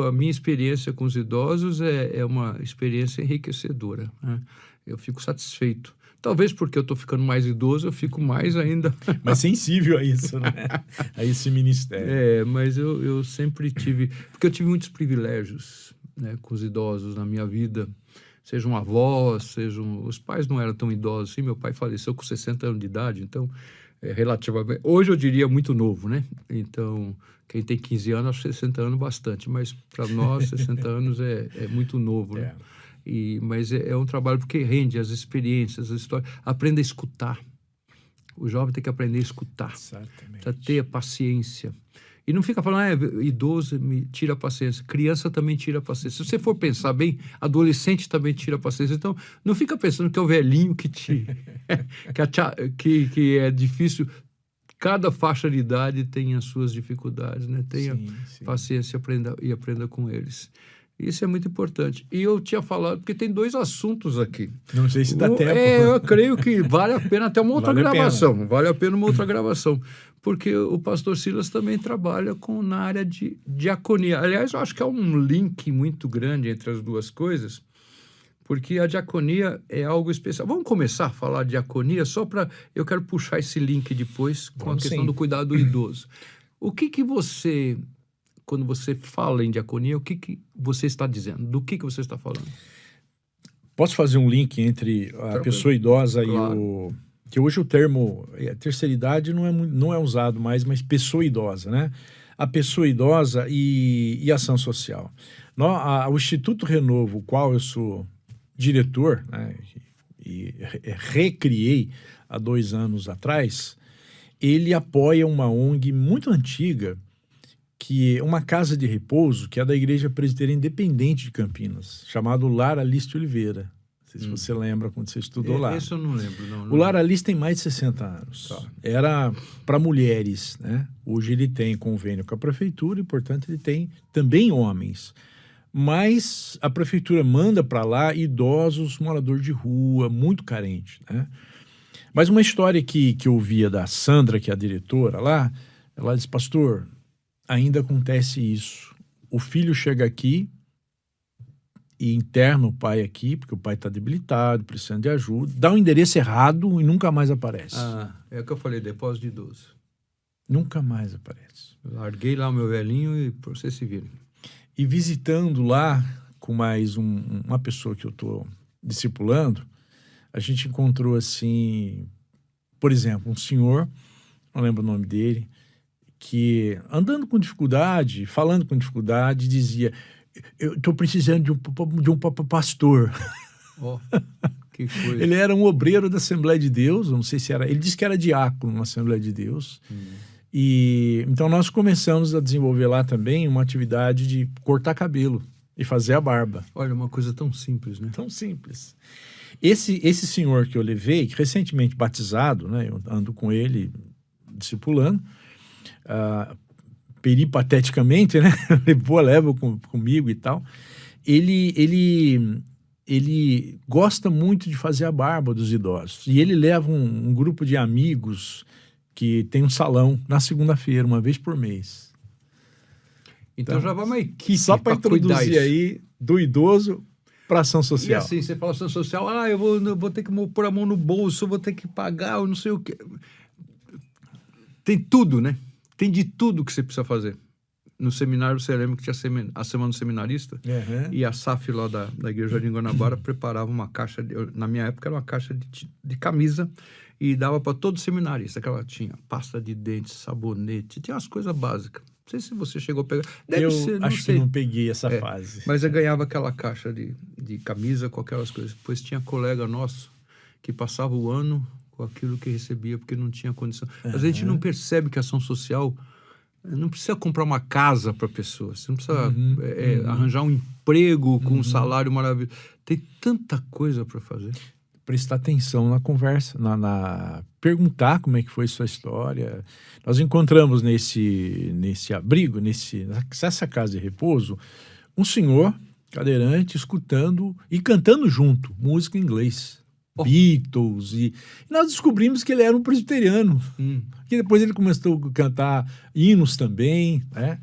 A: A minha experiência com os idosos é uma experiência enriquecedora, né? Eu fico satisfeito. Talvez porque eu estou ficando mais idoso, eu fico mais ainda...
B: mais sensível a isso, né? A esse ministério.
A: Mas eu sempre tive... Porque eu tive muitos privilégios, né, com os idosos na minha vida. Sejam avós, os pais não eram tão idosos assim. Meu pai faleceu com 60 anos de idade, então, relativamente... Hoje eu diria muito novo, né? Então, quem tem 15 anos, acho 60 anos bastante. Mas para nós, 60 anos é muito novo, né? Mas é um trabalho porque rende as experiências, as histórias. Aprenda a escutar. O jovem tem que aprender a escutar.
B: Exatamente.
A: Para ter a paciência. E não fica falando, idoso me tira a paciência. Criança também tira a paciência. Se você for pensar bem, adolescente também tira a paciência. Então, não fica pensando que é o velhinho que que é difícil. Cada faixa de idade tem as suas dificuldades, né? Tenha paciência e aprenda com eles. Isso é muito importante. E eu tinha falado, porque tem 2 assuntos aqui.
B: Não sei se dá tempo.
A: Eu creio que vale a pena até uma outra gravação. Vale a pena uma outra gravação. Porque o pastor Silas também trabalha na área de diaconia. Aliás, eu acho que há um link muito grande entre as duas coisas, porque a diaconia é algo especial. Vamos começar a falar de diaconia só para... Eu quero puxar esse link depois com a questão do cuidado do idoso. O que você... Quando você fala em diaconia, o que você está dizendo? Do que você está falando?
B: Posso fazer um link entre a pessoa idosa e o... Que hoje o termo terceira idade não é usado mais, mas pessoa idosa, né? a pessoa idosa e ação social. O Instituto Renovo, o qual eu sou diretor, né, e recriei há 2 anos atrás, ele apoia uma ONG muito antiga, que é uma casa de repouso, que é da Igreja Presbiteriana Independente de Campinas, chamado Lar Alice Oliveira. Não sei se você lembra quando você estudou lá.
A: Isso eu não lembro. Não,
B: o Lar Alice tem mais de 60 anos.
A: Tá.
B: Era para mulheres, né? Hoje ele tem convênio com a prefeitura e, portanto, ele tem também homens. Mas a prefeitura manda para lá idosos, moradores de rua, muito carentes, né? Mas uma história que eu ouvia da Sandra, que é a diretora lá, ela disse, pastor, ainda acontece isso. O filho chega aqui e interna o pai aqui, porque o pai está debilitado, precisando de ajuda, dá o endereço errado e nunca mais aparece.
A: É o que eu falei, depósito de idoso.
B: Nunca mais aparece.
A: Larguei lá o meu velhinho e para vocês se virem.
B: E visitando lá com mais uma pessoa que eu estou discipulando, a gente encontrou assim, por exemplo, um senhor, não lembro o nome dele, que andando com dificuldade, falando com dificuldade, dizia, eu estou precisando de um pastor.
A: Oh, que coisa.
B: Ele era um obreiro da Assembleia de Deus, não sei se era, ele disse que era diácono na Assembleia de Deus. E então nós começamos a desenvolver lá também uma atividade de cortar cabelo e fazer a barba.
A: Olha, uma coisa tão simples, né?
B: Tão simples. Esse senhor que eu levei, recentemente batizado, né, eu ando com ele discipulando, peripateticamente, né, leva comigo e tal, ele gosta muito de fazer a barba dos idosos. E ele leva um grupo de amigos que tem um salão na segunda-feira, uma vez por mês.
A: Então já vai uma equipe
B: só para introduzir aí do idoso para ação social.
A: E assim, você fala ação social, eu vou ter que pôr a mão no bolso, vou ter que pagar, eu não sei o quê. Tem tudo, né? Tem de tudo que você precisa fazer. No seminário, você lembra que tinha a Semana do Seminarista?
B: Uhum.
A: E a SAF lá da Igreja de Guanabara preparava uma caixa, na minha época era uma caixa de camisa, e dava para todo seminarista, que ela tinha pasta de dente, sabonete, tinha umas coisas básicas. Não sei se você chegou a pegar. Deve ser, não
B: acho
A: sei.
B: que não peguei essa fase.
A: Mas eu ganhava aquela caixa de camisa com aquelas coisas. Depois tinha colega nosso que passava o ano com aquilo que recebia, porque não tinha condição. Mas a gente não percebe que a ação social não precisa comprar uma casa para a pessoa. Você não precisa arranjar um emprego com um salário maravilhoso. Tem tanta coisa para fazer.
B: Prestar atenção na conversa, perguntar como é que foi sua história. Nós encontramos nesse abrigo, nessa casa de repouso, um senhor cadeirante escutando e cantando junto, música em inglês. Beatles, e nós descobrimos que ele era um presbiteriano, que depois ele começou a cantar hinos também, né?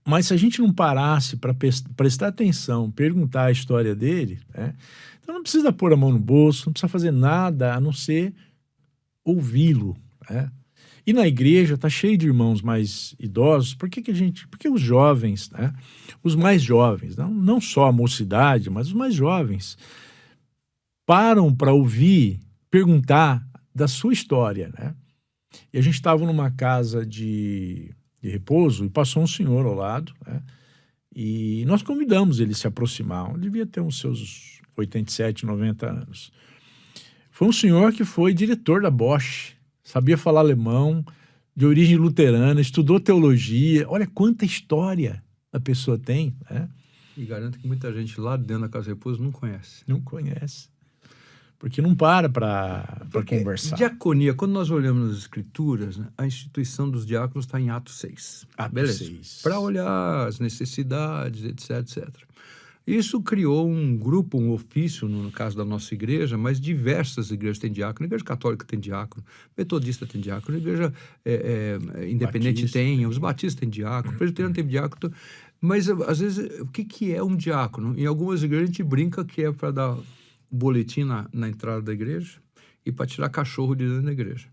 B: Mas se a gente não parasse para prestar atenção, perguntar a história dele, né? Então não precisa pôr a mão no bolso, não precisa fazer nada a não ser ouvi-lo, né? E na igreja está cheio de irmãos mais idosos. Porque os jovens, né? Os mais jovens, não só a mocidade, mas os mais jovens, param para ouvir, perguntar da sua história, né? E a gente estava numa casa de repouso e passou um senhor ao lado, né? E nós convidamos ele a se aproximar. Ele devia ter uns seus 87, 90 anos. Foi um senhor que foi diretor da Bosch, sabia falar alemão, de origem luterana, estudou teologia. Olha quanta história a pessoa tem, né?
A: E garanto que muita gente lá dentro da casa de repouso não conhece.
B: Não conhece. Porque não para conversar.
A: Diaconia, quando nós olhamos nas escrituras, né, a instituição dos diáconos está em Atos 6.
B: Atos 6.
A: Para olhar as necessidades, etc, etc. Isso criou um grupo, um ofício, no caso da nossa igreja, mas diversas igrejas têm diácono. A igreja católica tem diácono, metodista tem diácono, a igreja independente
B: Batista
A: tem, os batistas têm diácono, o presbiteriano tem diácono. Mas, às vezes, o que é um diácono? Em algumas igrejas a gente brinca que é para dar boletim na entrada da igreja e para tirar cachorro de dentro da igreja.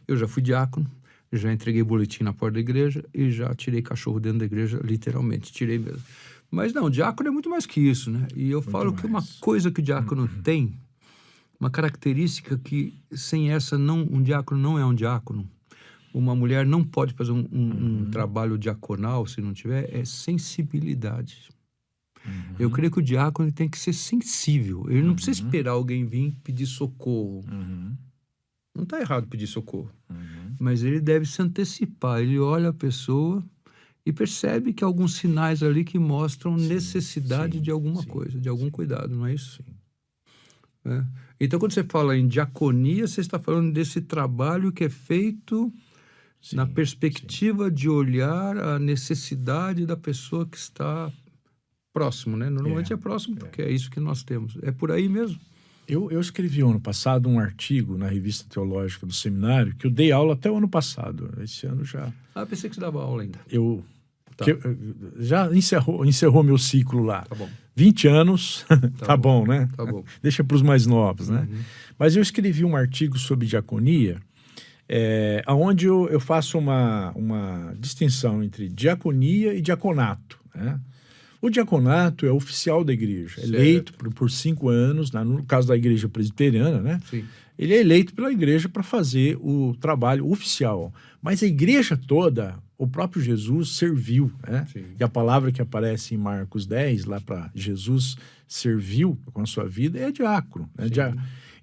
A: Eu já fui diácono, já entreguei boletim na porta da igreja e já tirei cachorro dentro da igreja, literalmente, tirei mesmo. Mas não, diácono é muito mais que isso, né? E eu falo que uma coisa que o diácono tem, uma característica que sem essa um diácono não é um diácono, uma mulher não pode fazer um trabalho diaconal se não tiver, é sensibilidade. Eu creio que o diácono ele tem que ser sensível. Ele não precisa esperar alguém vir pedir socorro. Não está errado pedir socorro. Mas ele deve se antecipar. Ele olha a pessoa e percebe que há alguns sinais ali que mostram necessidade de alguma coisa, de algum cuidado, não é isso? É. Então, quando você fala em diaconia, você está falando desse trabalho que é feito na perspectiva de olhar a necessidade da pessoa que está próximo, né? Normalmente é próximo, porque é isso que nós temos. É por aí mesmo.
B: Eu escrevi ano passado um artigo na revista teológica do seminário, que eu dei aula até o ano passado. Esse ano já...
A: Pensei que você dava aula ainda.
B: Já encerrou meu ciclo lá.
A: Tá bom.
B: 20 anos, tá bom, né?
A: Tá bom.
B: Deixa para os mais novos, né? Mas eu escrevi um artigo sobre diaconia, onde eu faço uma distinção entre diaconia e diaconato, né? O diaconato é oficial da igreja, eleito por 5 anos, no caso da igreja presbiteriana, né?
A: Sim.
B: Ele é eleito pela igreja para fazer o trabalho oficial. Mas a igreja toda, o próprio Jesus serviu, né?
A: Sim.
B: E a palavra que aparece em Marcos 10, lá para Jesus serviu com a sua vida, é diácono, né?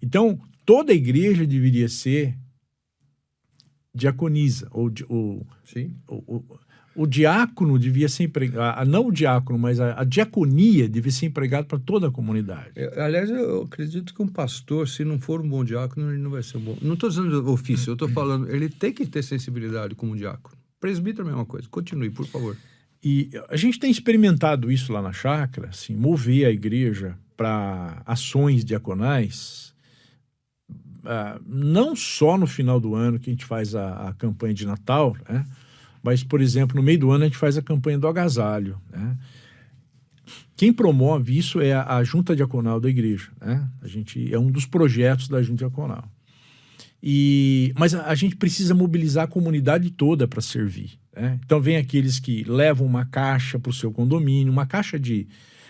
B: Então, toda a igreja deveria ser diaconisa, o diácono devia ser empregado, não o diácono, mas a diaconia devia ser empregada para toda a comunidade.
A: Aliás, eu acredito que um pastor, se não for um bom diácono, ele não vai ser um bom... Não estou dizendo ofício, eu estou falando, ele tem que ter sensibilidade como diácono. Presbítero é a mesma coisa. Continue, por favor.
B: E a gente tem experimentado isso lá na chácara, assim, mover a igreja para ações diaconais, não só no final do ano que a gente faz a campanha de Natal, né? Mas, por exemplo, no meio do ano a gente faz a campanha do agasalho, né? Quem promove isso é a Junta Diaconal da igreja, né? É um dos projetos da Junta Diaconal. Mas a gente precisa mobilizar a comunidade toda para servir, né? Então vem aqueles que levam uma caixa para o seu condomínio, uma caixa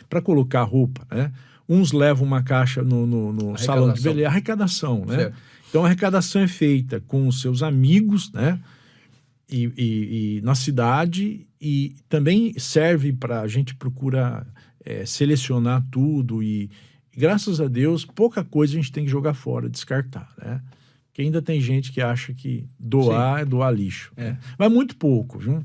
B: para colocar roupa, né? Uns levam uma caixa no salão de beleza, arrecadação, né?
A: Certo.
B: Então a arrecadação é feita com os seus amigos, né? E na cidade, e também serve para a gente procura selecionar tudo e graças a Deus pouca coisa a gente tem que jogar fora, descartar, né? Porque ainda tem gente que acha que doar é doar lixo, né? Mas muito pouco, viu?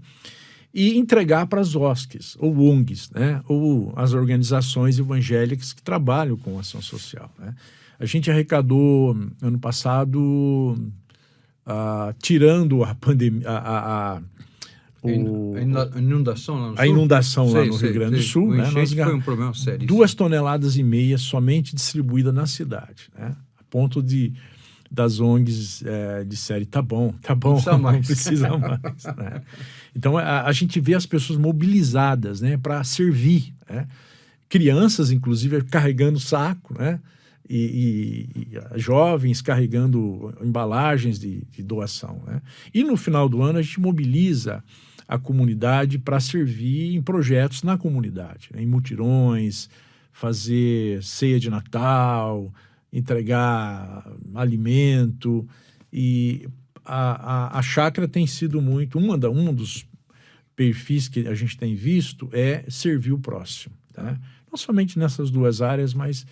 B: E entregar para as OSCs, ou ONGs, né? Ou as organizações evangélicas que trabalham com ação social, né? A gente arrecadou ano passado... tirando a pandemia, a
A: inundação lá no sul?
B: A inundação lá no Rio Grande do Sul, né?
A: Foi um problema sério.
B: 2,5 toneladas somente distribuída na cidade, né? A ponto das ONGs disserem, tá bom, não precisa mais, né? Então a gente vê as pessoas mobilizadas, né, para servir, né? Crianças, inclusive, carregando saco, né? E jovens carregando embalagens de doação, né? E no final do ano a gente mobiliza a comunidade para servir em projetos na comunidade, né? Em mutirões, fazer ceia de Natal, entregar alimento. E a chácara tem sido um dos perfis que a gente tem visto é servir o próximo, tá? Não somente nessas duas áreas, mas...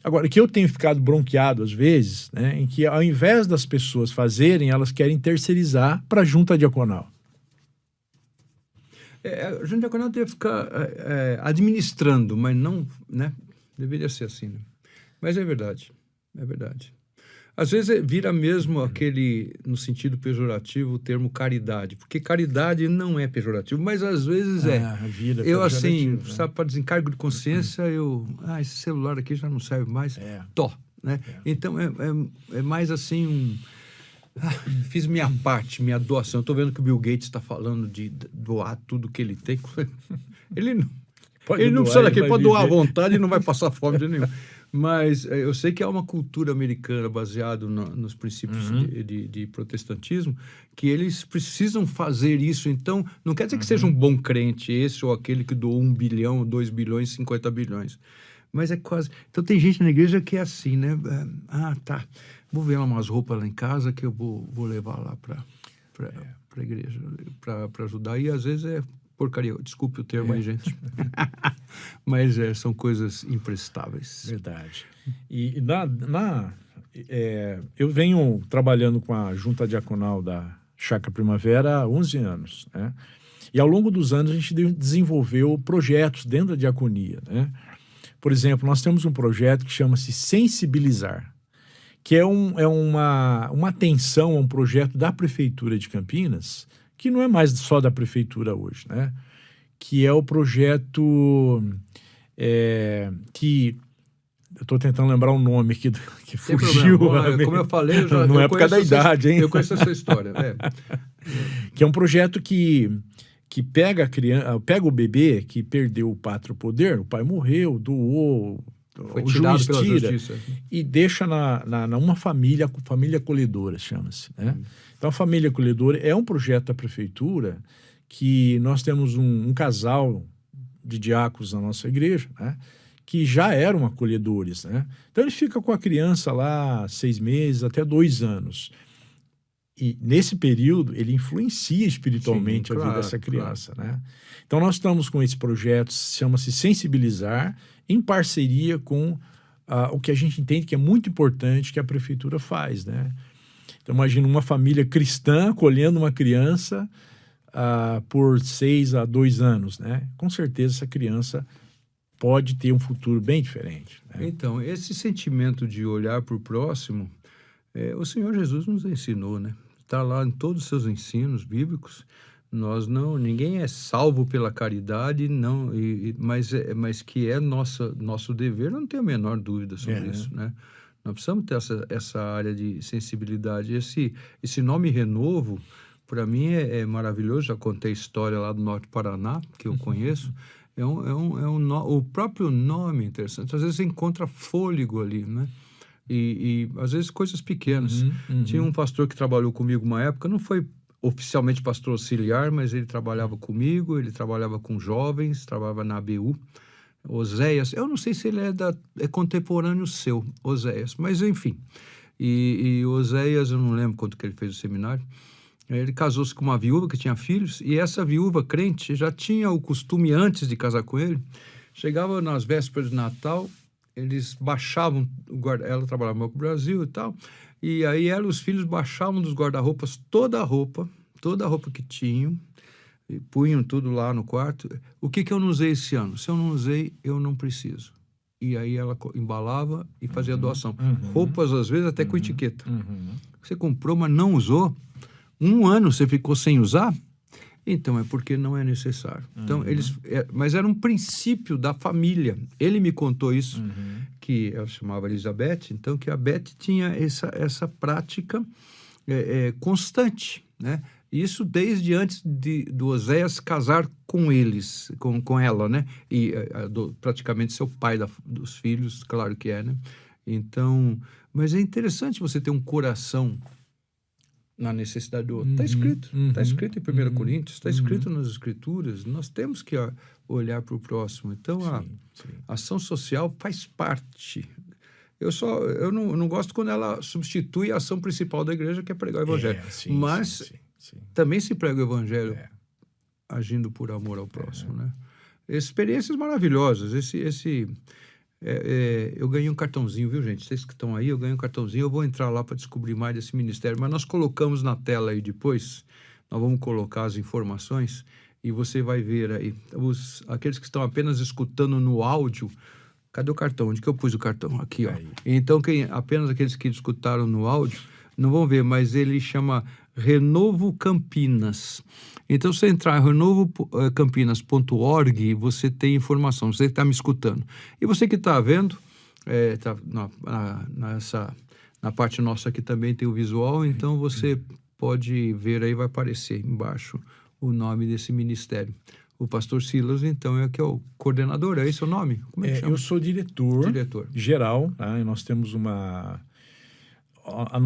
B: Agora, que eu tenho ficado bronqueado às vezes, né, em que ao invés das pessoas fazerem, elas querem terceirizar para a junta diaconal.
A: A junta diaconal deve ficar administrando, mas não, né? Deveria ser assim, né? Mas é verdade. Às vezes vira mesmo aquele, no sentido pejorativo, o termo caridade, porque caridade não é pejorativo, mas às vezes
B: vira
A: eu assim,
B: né?
A: sabe, para desencargo de consciência, esse celular aqui já não serve mais, né? Então é mais assim fiz minha parte, minha doação. Eu estou vendo que o Bill Gates está falando de doar tudo que ele tem. Ele não precisa daquele, pode doar à vontade e não vai passar fome de nenhum. Mas eu sei que há uma cultura americana baseada nos princípios de protestantismo, que eles precisam fazer isso. Então, não quer dizer que seja um bom crente esse ou aquele que doou 1 bilhão, 2 bilhões, 50 bilhões. Mas é quase... Então, tem gente na igreja que é assim, né? Tá, vou ver umas roupas lá em casa que eu vou levar lá para... para a igreja, para ajudar. E às vezes é porcaria, desculpe o termo aí, gente. Mas são coisas imprestáveis.
B: Verdade. E eu venho trabalhando com a Junta Diaconal da Chácara Primavera há 11 anos, né? E ao longo dos anos a gente desenvolveu projetos dentro da diaconia, né? Por exemplo, nós temos um projeto que chama-se Sensibilizar, que é uma atenção a um projeto da Prefeitura de Campinas, que não é mais só da Prefeitura hoje, né? Que é o projeto que... Eu estou tentando lembrar o nome aqui que fugiu.
A: Como eu falei,
B: não é por causa da idade, hein?
A: Eu conheço essa história.
B: Que é um projeto que pega a criança, pega o bebê que perdeu o pátrio poder, o pai morreu, doou,
A: foi tirado pela justiça,
B: e deixa numa família acolhedora, chama-se, né? Então, a família acolhedora é um projeto da prefeitura que nós temos um casal de diáconos na nossa igreja, né? Que já eram acolhedores, né? Então, ele fica com a criança lá 6 meses até 2 anos. E, nesse período, ele influencia espiritualmente a vida dessa criança, né? Então, nós estamos com esse projeto, chama-se Sensibilizar, em parceria com o que a gente entende que é muito importante que a prefeitura faz, né? Então, imagina uma família cristã acolhendo uma criança por 6 a 2 anos, né? Com certeza, essa criança pode ter um futuro bem diferente, né?
A: Então, esse sentimento de olhar para o próximo, o Senhor Jesus nos ensinou, né? Está lá em todos os seus ensinos bíblicos. Ninguém é salvo pela caridade, não, mas que é nosso dever, não tenho a menor dúvida sobre isso, né? Nós precisamos ter essa área de sensibilidade. Esse nome Renovo, para mim, é maravilhoso. Já contei a história lá do Norte Paraná, que eu conheço. O próprio nome é interessante. Às vezes você encontra fôlego ali, né? E às vezes coisas pequenas. Tinha um pastor que trabalhou comigo uma época, não foi oficialmente pastor auxiliar, mas ele trabalhava comigo, ele trabalhava com jovens, trabalhava na ABU. Oséias, eu não sei se ele é contemporâneo seu, Oséias, mas enfim. E Oséias, eu não lembro quanto que ele fez o seminário. Ele casou-se com uma viúva que tinha filhos, e essa viúva crente já tinha o costume, antes de casar com ele, chegava nas vésperas de Natal, eles baixavam, ela trabalhava no Brasil e tal, e aí ela e os filhos baixavam dos guarda-roupas toda a roupa que tinham, e punham tudo lá no quarto. O que eu não usei esse ano? Se eu não usei, eu não preciso. E aí ela embalava e fazia doação. Roupas, às vezes, até com etiqueta. Você comprou, mas não usou, 1 ano você ficou sem usar, então é porque não é necessário. Então, mas era um princípio da família. Ele me contou isso, que ela chamava Elizabeth, então que a Beth tinha essa prática constante, né? Isso desde antes do Oséias casar com eles, com ela, né? E praticamente ser o pai dos filhos, claro que é, né? Então, mas é interessante você ter um coração na necessidade do outro. Está escrito. Está escrito em 1 Coríntios, está escrito nas Escrituras. Nós temos que olhar para o próximo. Então, a ação social faz parte. Eu não gosto quando ela substitui a ação principal da igreja, que é pregar o evangelho. Mas também se prega o evangelho agindo por amor ao próximo, né? Experiências maravilhosas. Eu ganhei um cartãozinho, viu, gente? Vocês que estão aí, eu ganhei um cartãozinho. Eu vou entrar lá para descobrir mais desse ministério. Mas nós colocamos na tela aí depois. Nós vamos colocar as informações e você vai ver aí. Aqueles que estão apenas escutando no áudio. Cadê o cartão? Onde que eu pus o cartão? Aqui, ó. Então, apenas aqueles que escutaram no áudio não vão ver, mas ele chama Renovo Campinas. Então, se você entrar em renovocampinas.org, você tem informação, você que está me escutando. E você que está vendo, na parte nossa aqui também tem o visual, então você pode ver aí, vai aparecer embaixo o nome desse ministério. O pastor Silas, então, que é o coordenador, é esse o nome? Como é que chama?
B: Eu sou diretor geral, tá? E nós temos o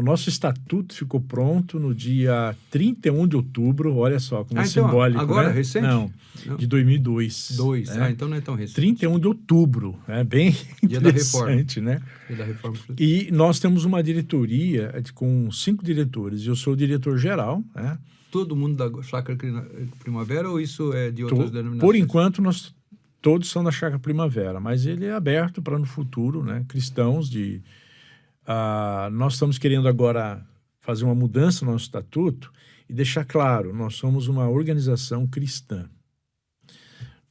B: nosso estatuto ficou pronto no dia 31 de outubro, olha só como é simbólico,
A: agora,
B: né?
A: recente?
B: Não, de 2002. Né?
A: Então não é tão recente.
B: 31 de outubro, é bem
A: Dia
B: interessante,
A: da reforma.
B: né?
A: Dia da reforma.
B: E nós temos uma diretoria com 5 diretores, eu sou o diretor-geral, né?
A: Todo mundo da Chácara Primavera ou isso é de outras denominações?
B: Por enquanto, todos são da Chácara Primavera, mas ele é aberto para no futuro, né? Cristãos de... nós estamos querendo agora fazer uma mudança no nosso estatuto e deixar claro, nós somos uma organização cristã.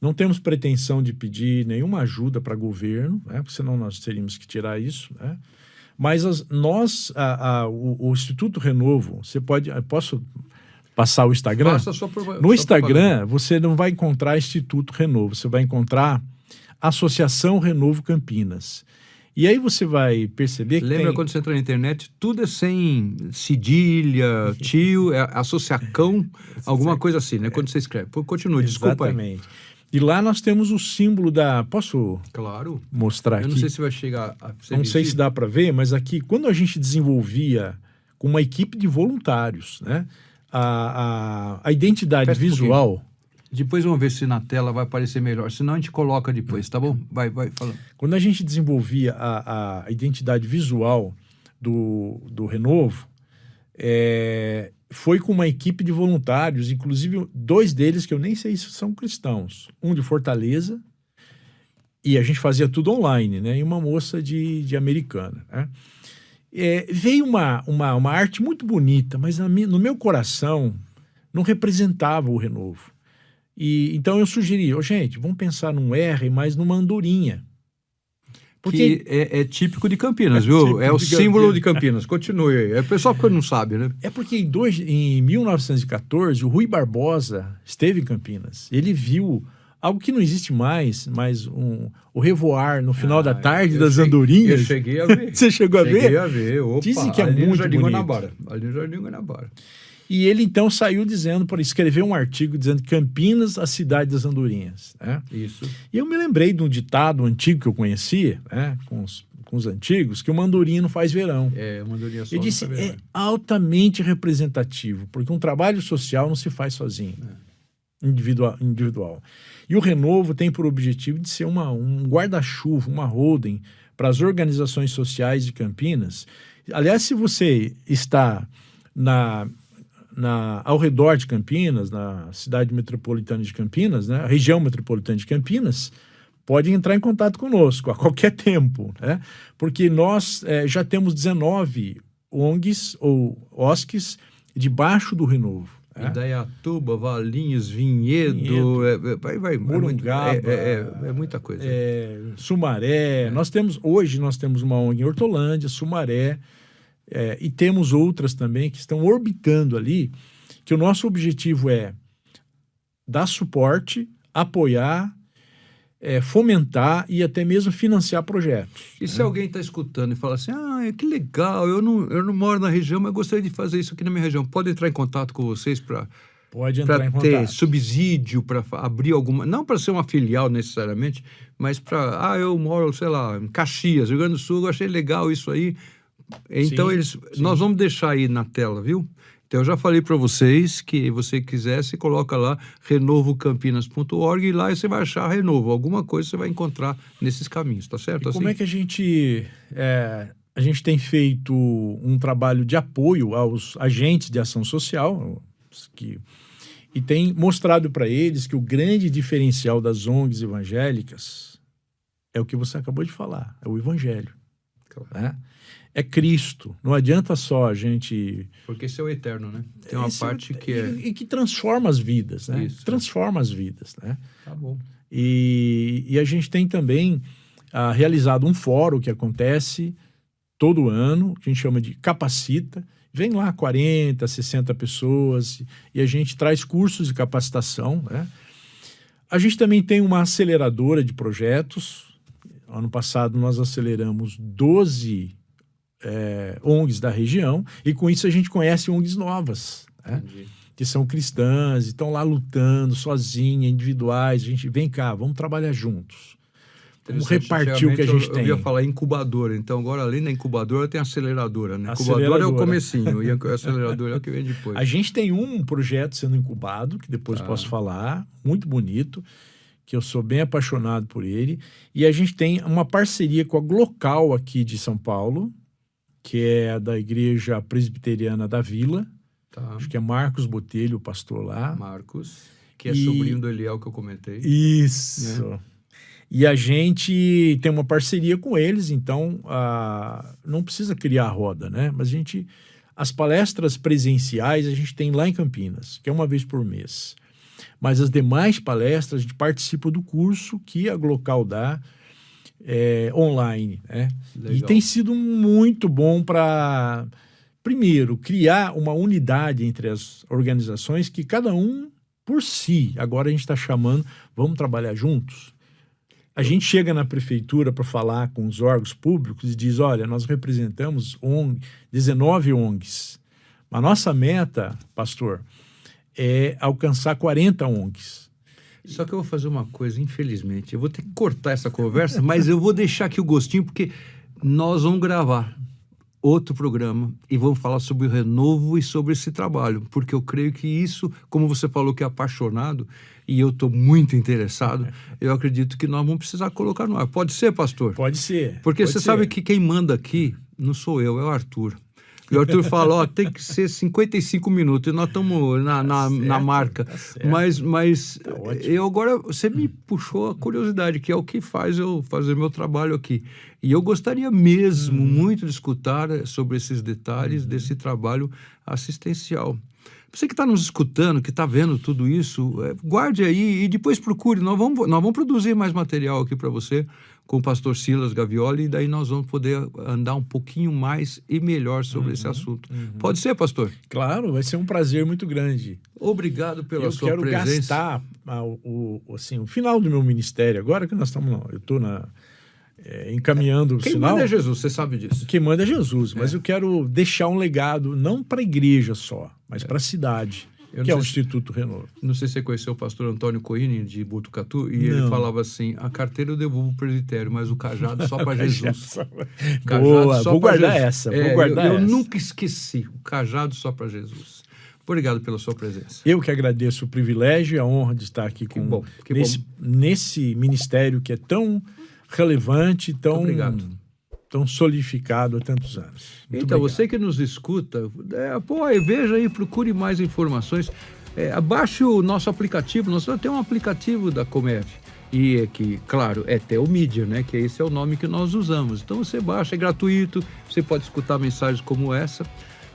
B: Não temos pretensão de pedir nenhuma ajuda para governo, né? Porque senão nós teríamos que tirar isso, né? Mas o Instituto Renovo, posso passar o Instagram?
A: Faça
B: no Instagram, você não vai encontrar Instituto Renovo, você vai encontrar Associação Renovo Campinas. E aí você vai perceber que
A: Lembra quando você entra na internet, tudo é sem cedilha, tio, associacão, alguma coisa assim, né? Quando você escreve. Continua, desculpa aí.
B: Exatamente. E lá nós temos o símbolo da... Posso mostrar aqui?
A: Eu não sei se vai chegar a ser
B: Não sei se dá para ver, mas aqui, quando a gente desenvolvia com uma equipe de voluntários, né? A identidade visual...
A: Depois vamos ver se na tela vai aparecer melhor. Senão a gente coloca depois, tá bom? Vai falando.
B: Quando a gente desenvolvia a identidade visual do Renovo, foi com uma equipe de voluntários, inclusive 2 deles que eu nem sei se são cristãos. Um de Fortaleza, e a gente fazia tudo online, né? E uma moça de Americana, né? Veio uma arte muito bonita, mas no meu coração não representava o Renovo. Então eu sugeri, gente, vamos pensar num R, mas numa andorinha.
A: Porque é típico de Campinas, viu? É o símbolo de Campinas. Continue aí. É o pessoal que não sabe, né?
B: É porque em 1914, o Rui Barbosa esteve em Campinas. Ele viu algo que não existe mais, mas o revoar no final da tarde das andorinhas.
A: Eu cheguei a ver.
B: Você chegou a ver?
A: Cheguei a ver. Opa,
B: dizem que é muito bonito.
A: Ali no Jardim Guanabara.
B: E ele, então, saiu dizendo, para escrever um artigo dizendo Campinas, a cidade das andorinhas. Né?
A: Isso.
B: E eu me lembrei de um ditado antigo que eu conhecia, né? com os antigos, que uma andorinha não faz verão.
A: Uma andorinha só.
B: Eu disse, altamente representativo, porque um trabalho social não se faz sozinho, individual. E o Renovo tem por objetivo de ser um guarda-chuva, uma holding para as organizações sociais de Campinas. Aliás, se você está ao redor de Campinas, na cidade metropolitana de Campinas, né, a região metropolitana de Campinas, pode entrar em contato conosco a qualquer tempo, né? Porque nós já temos 19 ONGs ou OSCs debaixo do Renovo.
A: Indaiatuba, Valinhos, Vinhedo,
B: Morungaba,
A: é muita coisa.
B: Sumaré. Hoje nós temos uma ONG em Hortolândia, Sumaré, e temos outras também que estão orbitando ali, que o nosso objetivo é dar suporte, apoiar, fomentar e até mesmo financiar projetos.
A: E se alguém está escutando e fala assim, que legal, eu não moro na região, mas gostaria de fazer isso aqui na minha região, pode entrar em contato com vocês para ter subsídio, para abrir alguma, não para ser uma filial necessariamente, mas para, eu moro, sei lá, em Caxias, Rio Grande do Sul, eu achei legal isso aí. Então, nós vamos deixar aí na tela, viu? Então, eu já falei para vocês que você quiser, você coloca lá renovocampinas.org e lá você vai achar Renovo. Alguma coisa você vai encontrar nesses caminhos, tá certo?
B: E como é que a gente tem feito um trabalho de apoio aos agentes de ação social e tem mostrado para eles que o grande diferencial das ONGs evangélicas é o que você acabou de falar, é o Evangelho. Claro. Né? É Cristo. Não adianta só a gente...
A: Porque esse é o eterno, né? Tem uma parte que
B: E que transforma as vidas, né?
A: Isso.
B: Transforma as vidas, né?
A: Tá bom.
B: E a gente tem também realizado um fórum que acontece todo ano, que a gente chama de Capacita. Vem lá 40, 60 pessoas e a gente traz cursos de capacitação, né? A gente também tem uma aceleradora de projetos. Ano passado nós aceleramos 12 ONGs da região, e com isso a gente conhece ONGs novas, né? Que são cristãs, e estão lá lutando, sozinhas, individuais. A gente, vem cá, vamos trabalhar juntos. Vamos repartir o que a gente tem.
A: Eu ia falar incubadora, então agora além da incubadora tem aceleradora, né?
B: Aceleradora.
A: Incubadora é o comecinho, e a aceleradora é o que vem depois.
B: A gente tem um projeto sendo incubado, que depois posso falar, muito bonito, que eu sou bem apaixonado por ele, e a gente tem uma parceria com a Glocal aqui de São Paulo, que é da Igreja Presbiteriana da Vila, acho que é Marcos Botelho, o pastor lá.
A: Marcos, que é sobrinho do Eliel que eu comentei.
B: Isso. Né? E a gente tem uma parceria com eles, então não precisa criar a roda, né? Mas as palestras presenciais a gente tem lá em Campinas, que é uma vez por mês. Mas as demais palestras a gente participa do curso que a Glocal dá online, né? Legal. E tem sido muito bom para, primeiro, criar uma unidade entre as organizações que cada um por si, agora a gente está chamando, vamos trabalhar juntos? A gente chega na prefeitura para falar com os órgãos públicos e diz, olha, nós representamos 19 ONGs. A nossa meta, pastor, é alcançar 40 ONGs.
A: Só que eu vou fazer uma coisa, infelizmente. Eu vou ter que cortar essa conversa, mas eu vou deixar aqui o gostinho, porque nós vamos gravar outro programa e vamos falar sobre o renovo e sobre esse trabalho, porque eu creio que isso, como você falou que é apaixonado, e eu estou muito interessado, eu acredito que nós vamos precisar colocar no ar. Pode ser, pastor?
B: Pode ser.
A: Porque você sabe que quem manda aqui não sou eu, é o Arthur. E o Arthur fala, tem que ser 55 minutos, e nós estamos na marca.
B: Tá certo.
A: Mas
B: tá ótimo.
A: Eu agora, você me puxou a curiosidade, que é o que faz eu fazer meu trabalho aqui. E eu gostaria mesmo muito de escutar sobre esses detalhes desse trabalho assistencial. Você que está nos escutando, que está vendo tudo isso, guarde aí e depois procure. Nós vamos produzir mais material aqui para você com o pastor Silas Gavioli, e daí nós vamos poder andar um pouquinho mais e melhor sobre esse assunto. Pode ser, pastor?
B: Claro, vai ser um prazer muito grande.
A: Obrigado pela sua presença.
B: Eu quero gastar o final do meu ministério, agora que nós estamos... Eu estou encaminhando o sinal.
A: Quem manda é Jesus, você sabe disso.
B: Quem manda é Jesus, mas eu quero deixar um legado, não para a igreja só, mas para a cidade, que é o Instituto Renovo.
A: Não sei se você conheceu o pastor Antônio Coini, de Botucatu, e ele falava assim, a carteira eu devolvo pro presbitério, mas o cajado só para Jesus.
B: Boa, vou guardar essa.
A: Eu nunca esqueci, o cajado só para Jesus. Obrigado pela sua presença.
B: Eu que agradeço o privilégio e a honra de estar aqui nesse ministério que é tão relevante, tão solidificado há tantos anos.
A: Muito obrigado. Você que nos escuta, veja aí, procure mais informações. Baixe o nosso aplicativo, nós temos um aplicativo da Comev. E que, claro, é Teomídia, né? Que esse é o nome que nós usamos. Então você baixa, é gratuito, você pode escutar mensagens como essa.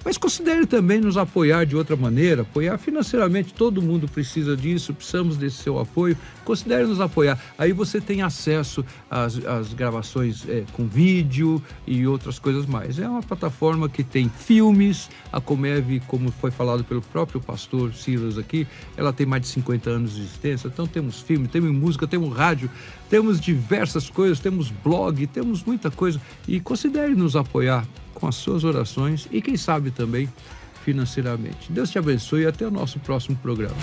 A: Mas considere também nos apoiar de outra maneira, apoiar financeiramente, todo mundo precisa disso, precisamos desse seu apoio, considere nos apoiar. Aí você tem acesso às gravações com vídeo e outras coisas mais. É uma plataforma que tem filmes, a Comev, como foi falado pelo próprio pastor Silas aqui, ela tem mais de 50 anos de existência, então temos filme, temos música, temos rádio, temos diversas coisas, temos blog, temos muita coisa, e considere nos apoiar com as suas orações e quem sabe também financeiramente. Deus te abençoe e até o nosso próximo programa.